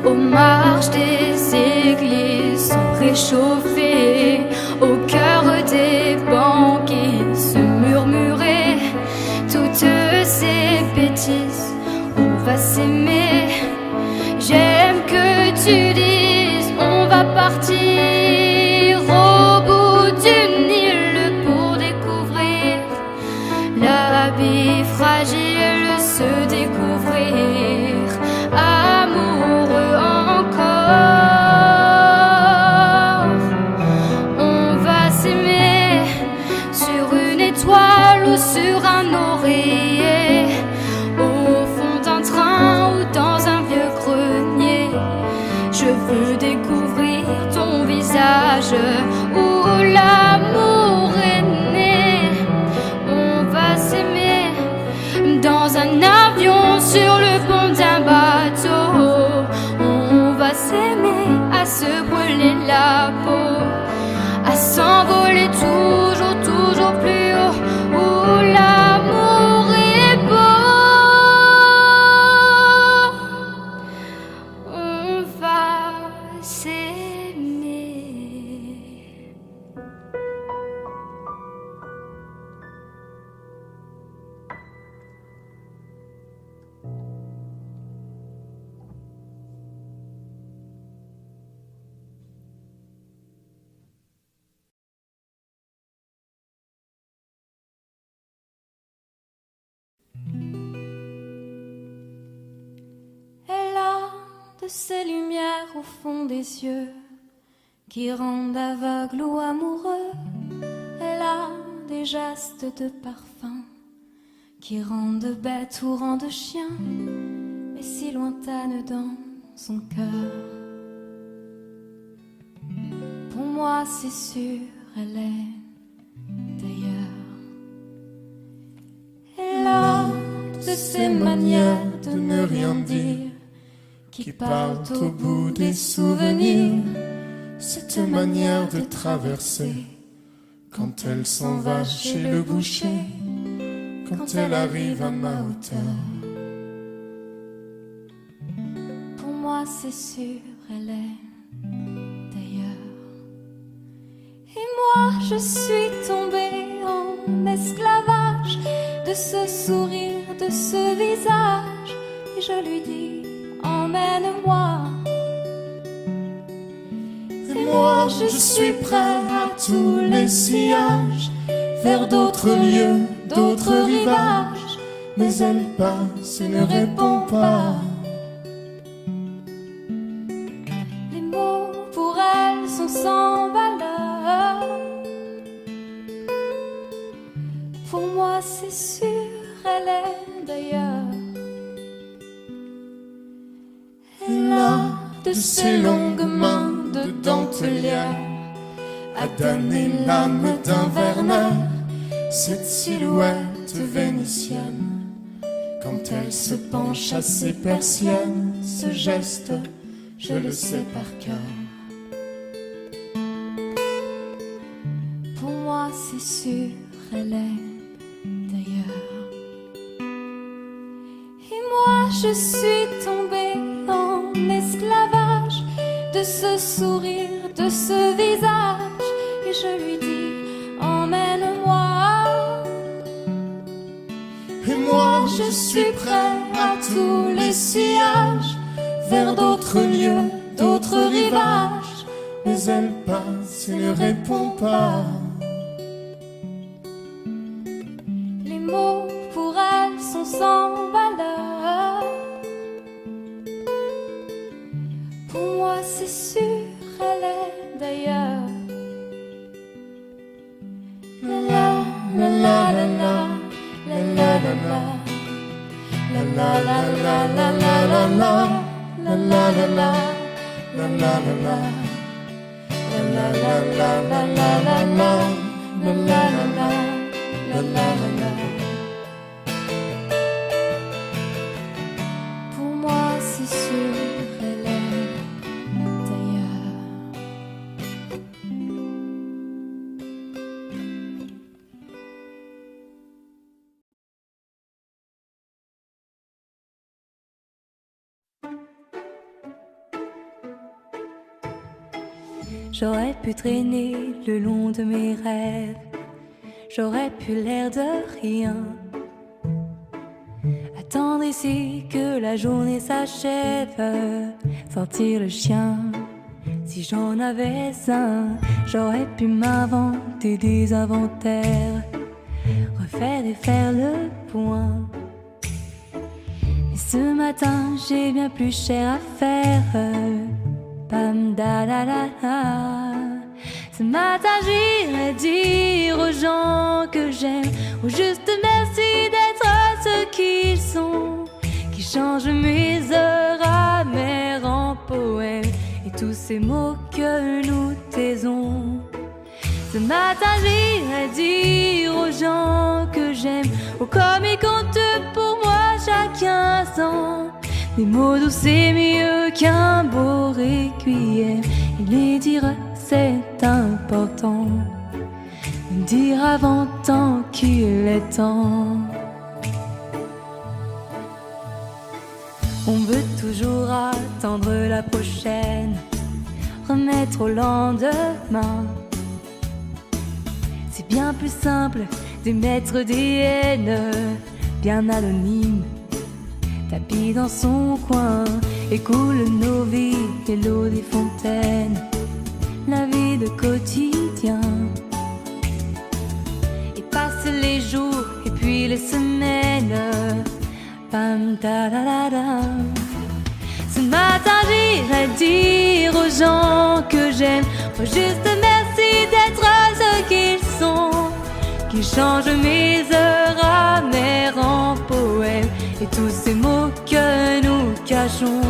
Speaker 1: aux marches des églises, se réchauffer au cœur des banquiers, se murmurer toutes ces bêtises. On va s'aimer, j'aime que tu dises, on va partir au bout d'une île pour découvrir la vie fragile, se découvrir amoureux encore. On va s'aimer sur une étoile ou sur un oreiller, au fond d'un train ou dans un vieux grenier. Je de ces lumières au fond des yeux qui rendent aveugle ou amoureux. Elle a des gestes de parfum qui rendent bête ou rendent chien, mais si lointaine dans son cœur. Pour moi c'est sûr, elle est d'ailleurs. Elle a de ces manières de ne rien dire qui partent au bout des souvenirs.
Speaker 9: Cette manière de traverser quand elle s'en va chez le boucher, quand elle arrive à ma hauteur.
Speaker 1: Pour moi c'est sûr, elle est d'ailleurs. Et moi je suis tombée en esclavage de ce sourire, de ce visage, et je lui dis emmène-moi.
Speaker 9: Et moi je suis prêt à tous les sillages, vers d'autres lieux, d'autres rivages, mais elle passe et ne répond pas.
Speaker 1: Les mots pour elle sont sans valeur. Pour moi c'est sûr, elle est d'ailleurs.
Speaker 9: Elle a de ces longues mains de dentelière à damner l'âme d'un Werner. Cette silhouette vénitienne, quand elle se penche à ses persiennes, ce geste, je le sais par cœur.
Speaker 1: Pour moi c'est sûr, elle est d'ailleurs. Et moi je suis tombée en esclavage de ce sourire, de ce visage, et je lui dis emmène-moi.
Speaker 9: Et moi je suis prêt à tous les sillages, vers d'autres lieux, d'autres rivages, mais elle passe et ne répond pas.
Speaker 1: Les mots pour elle sont sans valeur. Pour moi c'est sûr, elle est d'ailleurs. La la la la la la. La la la la, la la la la la la la, la la la la, la la la la, la la la la la la la, la la la, la la la. Pour moi c'est sûr, elle est d'ailleurs.
Speaker 3: J'aurais pu traîner le long de mes rêves, j'aurais pu l'air de rien, attendre ici que la journée s'achève, sortir le chien si j'en avais un. J'aurais pu m'inventer des inventaires, refaire et faire le point. Mais ce matin j'ai bien plus cher à faire. Pam da da da da. Ce matin j'irai dire aux gens que j'aime, au juste merci d'être ceux qu'ils sont, qui changent mes heures amères en poèmes et tous ces mots que nous taisons. Ce matin j'irai dire aux gens que j'aime, oh comme ils comptent pour moi chaque instant. Des mots doux c'est mieux qu'un beau requiem, et les dire c'est important, me dire avant tant qu'il est temps. On veut toujours attendre la prochaine, remettre au lendemain. C'est bien plus simple d'émettre des haines, bien anonymes, tapis dans son coin, et coule nos vies et l'eau des fontaines, la vie de quotidien. Et passent les jours et puis les semaines, pam da da da da. Ce
Speaker 1: matin j'irai dire aux gens que j'aime, oh juste merci d'être ce qu'ils sont, qui changent mes heures amères en poèmes et tous ces mots que nous cachons.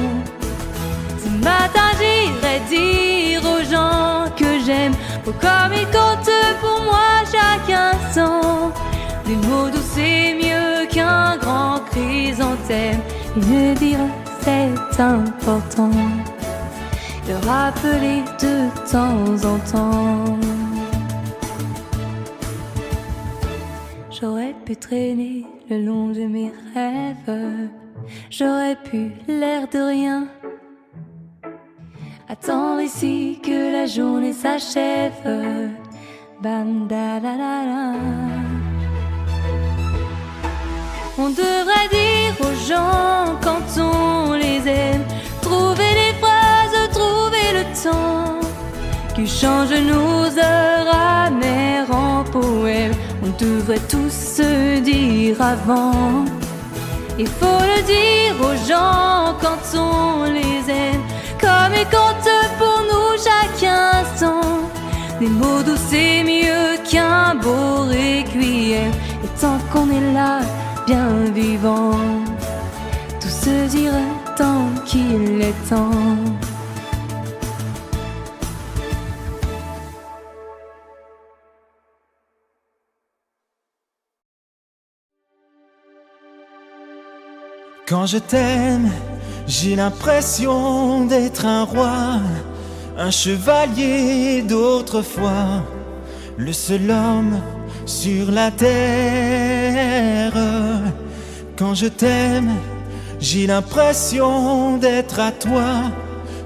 Speaker 1: Ce matin j'irai dire aux gens que j'aime, oh comme ils comptent pour moi chaque instant. Des mots doux c'est mieux qu'un grand chrysanthème, et me dire c'est important, le rappeler de temps en temps. J'aurais pu traîner le long de mes rêves, j'aurais pu l'air de rien, attendre ici que la journée s'achève. Bam da la la la. On devrait dire aux gens quand on les aime, trouver les phrases, trouver le temps, qui change nos heures amères en poèmes. On devrait tous se dire avant. Il faut le dire aux gens quand on les aime, comme ils comptent pour nous chaque instant. Des mots doux c'est mieux qu'un beau requiem, et tant qu'on est là, bien vivant, tout se dira tant qu'il est temps.
Speaker 10: Quand je t'aime, j'ai l'impression d'être un roi, un chevalier d'autrefois, le seul homme sur la terre. Quand je t'aime, j'ai l'impression d'être à toi,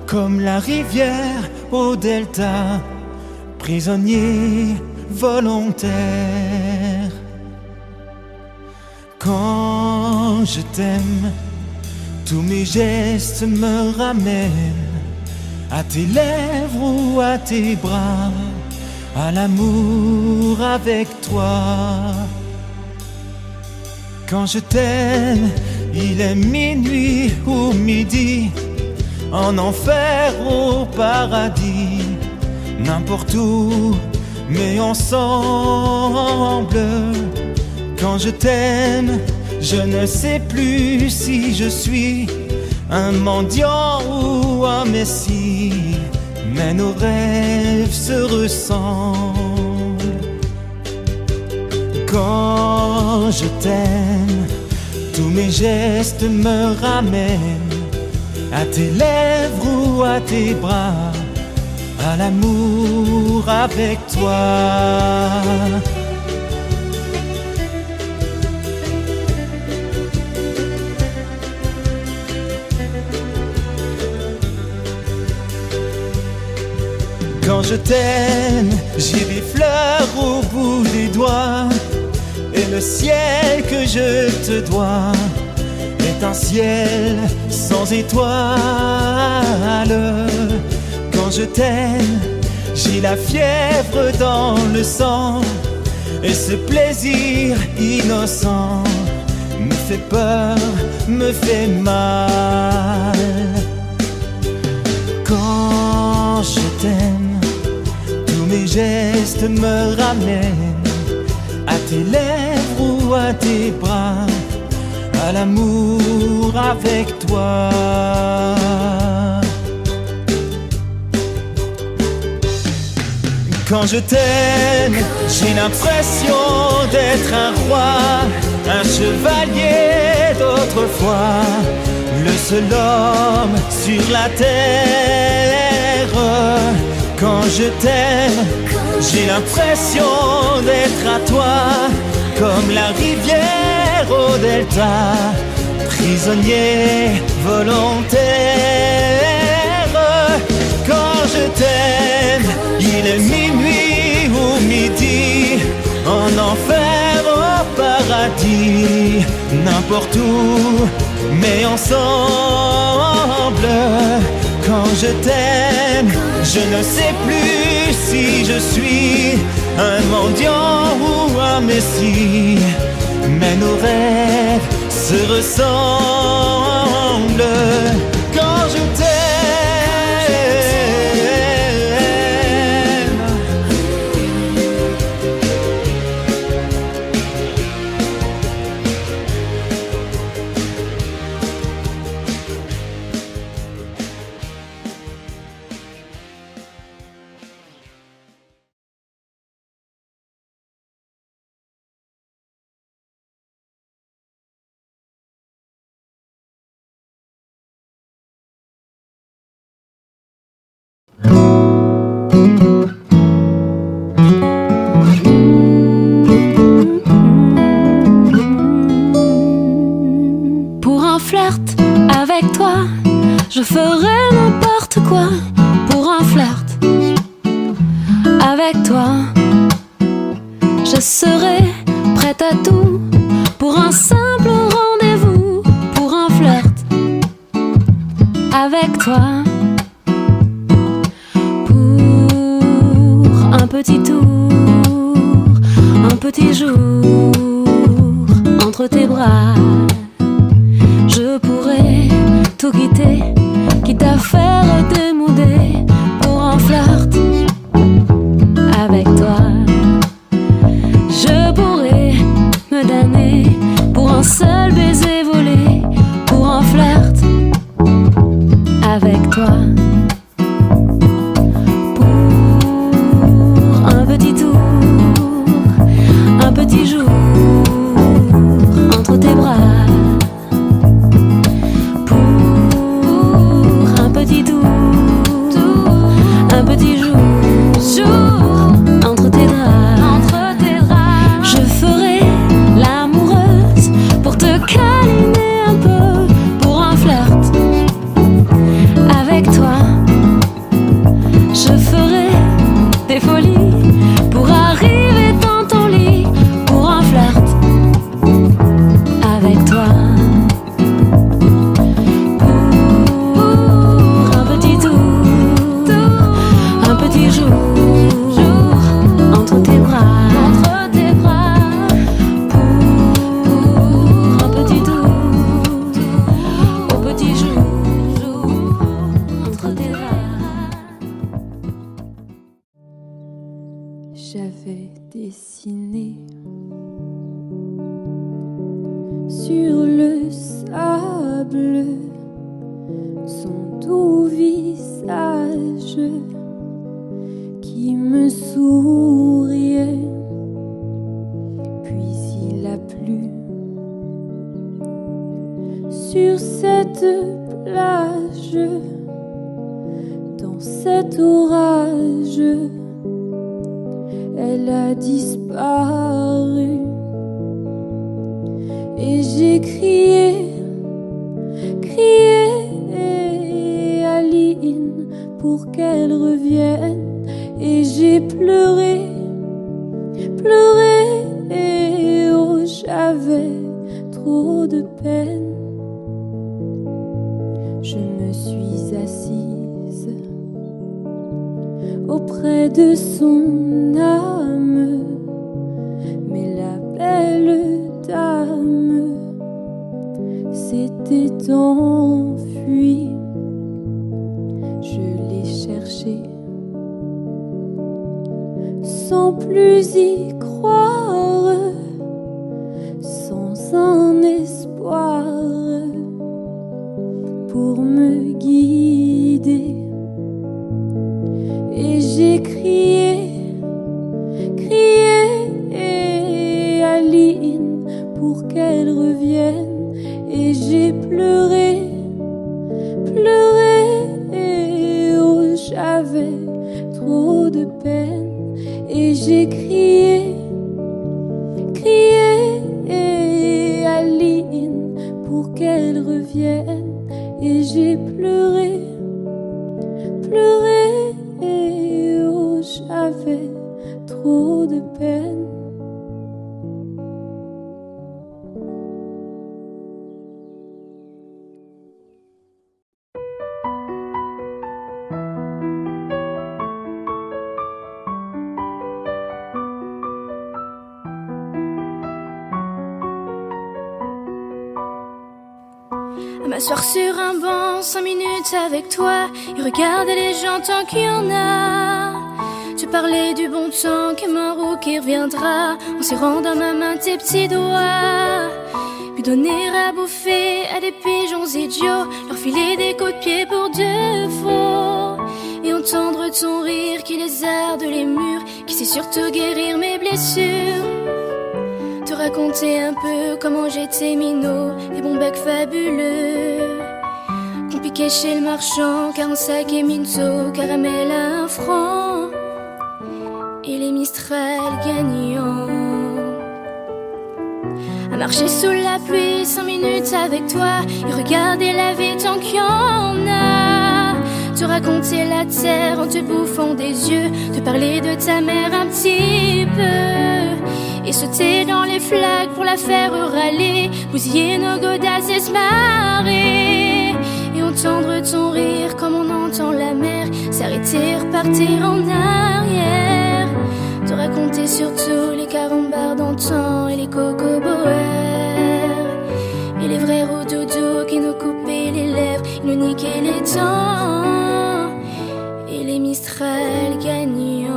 Speaker 10: comme la rivière au delta, prisonnier volontaire. Quand je t'aime, tous mes gestes me ramènent à tes lèvres ou à tes bras, à l'amour avec toi. Quand je t'aime, il est minuit ou midi, en enfer ou paradis, n'importe où, mais ensemble. Quand je t'aime, je ne sais plus si je suis un mendiant ou un messie, mais nos rêves se ressemblent. Quand je t'aime, tous mes gestes me ramènent à tes lèvres ou à tes bras, à l'amour avec toi. Quand je t'aime, j'ai des fleurs au bout des doigts, et le ciel que je te dois est un ciel sans étoiles. Quand je t'aime, j'ai la fièvre dans le sang, et ce plaisir innocent me fait peur, me fait mal. Quand je t'aime, tous mes gestes me ramènent à tes lèvres ou à tes bras, à l'amour avec toi. Quand je t'aime, j'ai l'impression d'être un roi, un chevalier d'autrefois, le seul homme sur la terre. Quand je t'aime, j'ai l'impression d'être à toi, comme la rivière au delta, prisonnier volontaire. Quand je t'aime, il est minuit ou midi, en enfer au paradis, n'importe où, mais ensemble. Quand je t'aime, je ne sais plus si je suis un mendiant ou un messie, mais nos rêves se ressemblent. Quand je
Speaker 1: Je ferai n'importe quoi pour un flirt avec toi. Je serai prête à tout pour un simple rendez-vous, pour un flirt avec toi. Pour un petit tour, un petit jour entre tes bras. Je pourrais tout quitter, quitte à faire démouder pour un flirt avec toi. Je pourrais me damner pour un seul baiser volé, pour un flirt avec toi. Pour un petit tour, un petit jour entre tes bras. Un petit jour entre tes draps. Je ferai l'amoureuse pour te câliner un peu, pour un flirt avec toi. Je ferai des folies pour arriver dans ton lit, pour un flirt avec toi.
Speaker 11: J'avais dessiné sur le sable son doux visage qui me souriait. Puis il a plu sur cette plage, dans cet orage. Elle a disparu et j'ai crié, crié Aline pour qu'elle revienne. Et j'ai pleuré, pleuré, oh j'avais trop de peine. Je me suis assise auprès de son âme, mais la belle dame s'était enfuie. Je l'ai cherchée sans plus y croire, sans un espoir pour me guider. Et j'ai crié, crié Aline pour qu'elle revienne. Et j'ai pleuré, pleuré, oh j'avais trop de peine. Et j'ai crié, crié Aline pour qu'elle revienne. Et j'ai pleuré, pleuré, oh j'avais trop de peine.
Speaker 12: À m'asseoir sur un banc 5 minutes avec toi et regarder les gens tant qu'il y en a. Tu parlais du bon temps comme un roux qui reviendra, en serrant dans ma main tes petits doigts. Puis donner à bouffer à des pigeons idiots, leur filer des coups de pied pour de faux. Et entendre ton rire qui lézarde les murs, qui sait surtout guérir mes blessures. Te raconter un peu comment j'étais minot, des bons becs fabuleux qu'on piquait chez le marchand, 45 et minto, caramel à 1 franc, et les Mistral gagnants. À marcher sous la pluie 5 minutes avec toi et regarder la vie tant qu'il y en a. raconter la terre en te bouffant des yeux, te parler de ta mère un petit peu, et sauter dans les flaques pour la faire râler, bousiller nos godasses et se marrer, et entendre ton rire comme on entend la mer s'arrêter, repartir en arrière, te raconter surtout les carambars d'antan et les cocoboères, et les vrais roudoudous qui nous coupaient les lèvres, ils nous niquaient les dents, et les Mistral gagnants.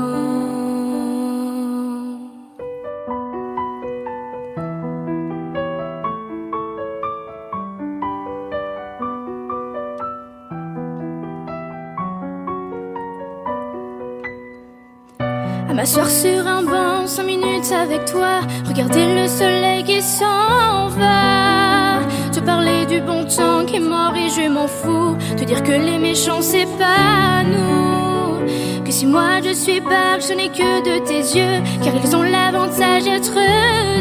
Speaker 12: À m'asseoir sur un banc 5 minutes avec toi, regarder le soleil qui s'en va, te parler du bon temps qui est mort et je m'en fous, te dire que les méchants c'est pas nous, que si moi je suis barque je n'ai que de tes yeux, car ils ont l'avantage d'être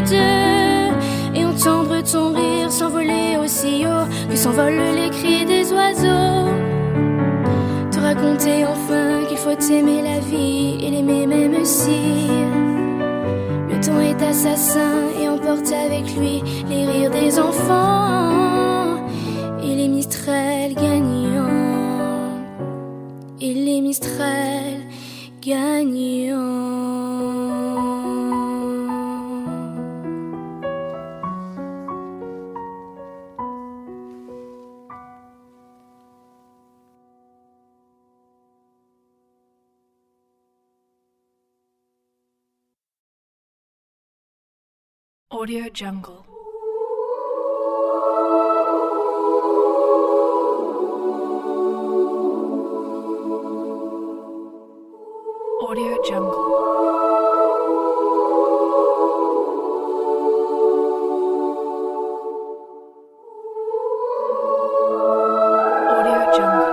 Speaker 12: deux, et entendre ton rire s'envoler aussi haut que s'envolent les cris des oiseaux, te raconter enfin qu'il faut aimer la vie et l'aimer même si le temps est assassin et emporte avec lui les rires des enfants, et les Mistral gagnants, et les Mistral gagnants.
Speaker 13: Audio Jungle. Audio Jungle. Audio Jungle.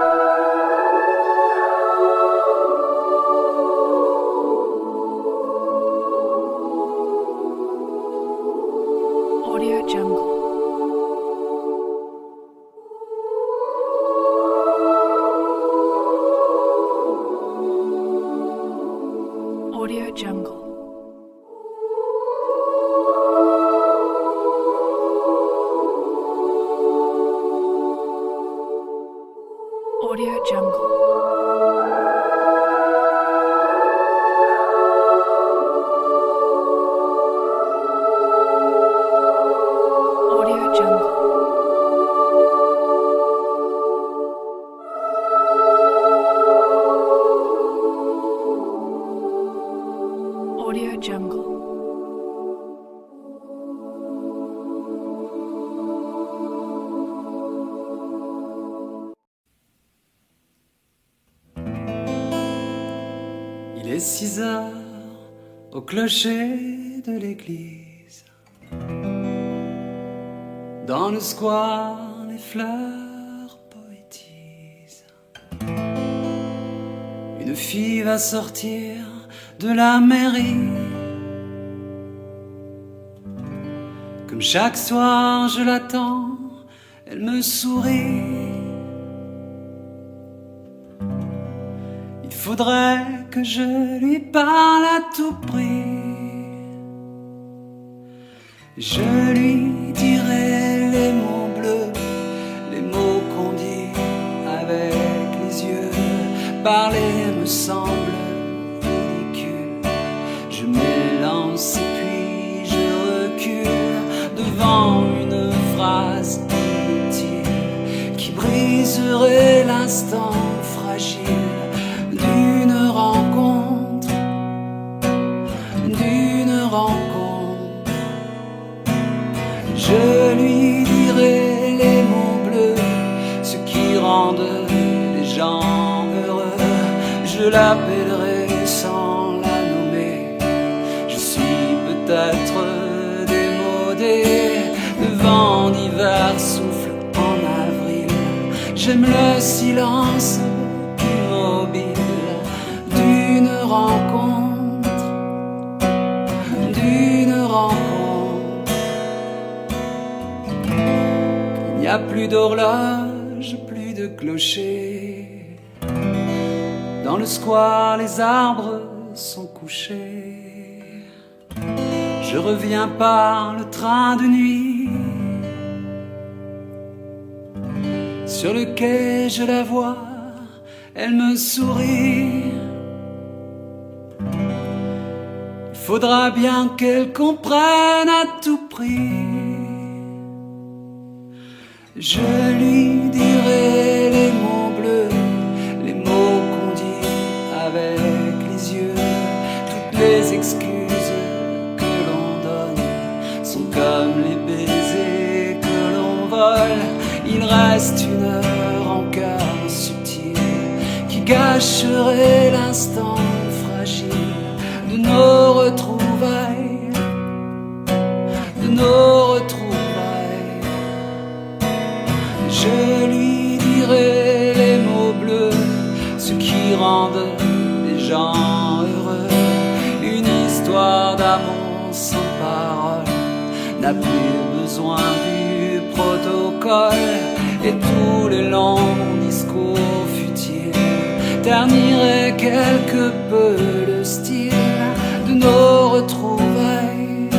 Speaker 13: Audio Jungle. Audio Jungle. Audio Jungle.
Speaker 7: Il est 6 heures au clocher de l'église. Dans le square, les fleurs poétisent. Une fille va sortir de la mairie. Comme chaque soir je l'attends, elle me sourit. Il faudrait que je lui parle à tout prix. Je lui dirai les mots bleus, les mots qu'on dit avec les yeux. Parler me semble ridicule. Je m'élance et puis je recule devant une phrase inutile qui briserait l'instant fragile d'une rencontre, d'une rencontre. Je lui dirai les mots bleus, ce qui rendent les gens heureux. Je l'appellerai sans la nommer. Je suis peut-être démodé, le vent d'hiver souffle en avril. J'aime le silence immobile d'une rencontre, d'une rencontre. Il n'y a plus d'horloge, plus de clocher. Dans le square, les arbres sont couchés. Je reviens par le train de nuit. Sur le quai, je la vois, elle me sourit. Il faudra bien qu'elle comprenne à tout prix. Je lui dirai les mots bleus, les mots qu'on dit avec les yeux. Toutes les excuses que l'on donne sont comme les baisers que l'on vole. Il reste une heure encore subtile qui gâcherait l'instant fragile de nos retrouvailles, de nos retrouvailles. Je lui dirai les mots bleus, ceux qui rendent les gens heureux. Une histoire d'amour sans parole n'a plus besoin du protocole. Et tous les longs discours futiles terniraient quelque peu le style de nos retrouvailles,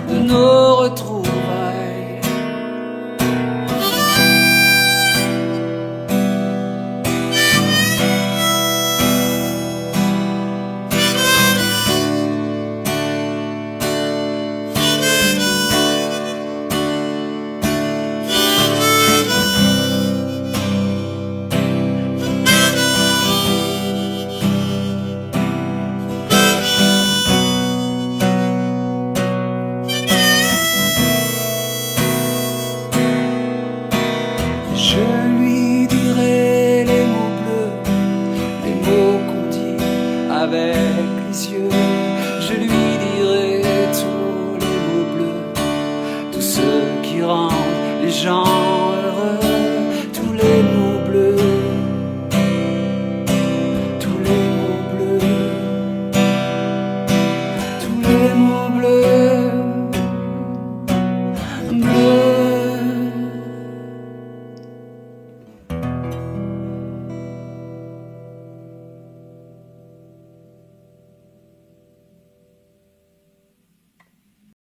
Speaker 7: de nos retrouvailles. Je lui dirai les mots bleus, les mots qu'on dit avec les yeux. Je lui dirai tous les mots bleus, tous ceux qui rendent les gens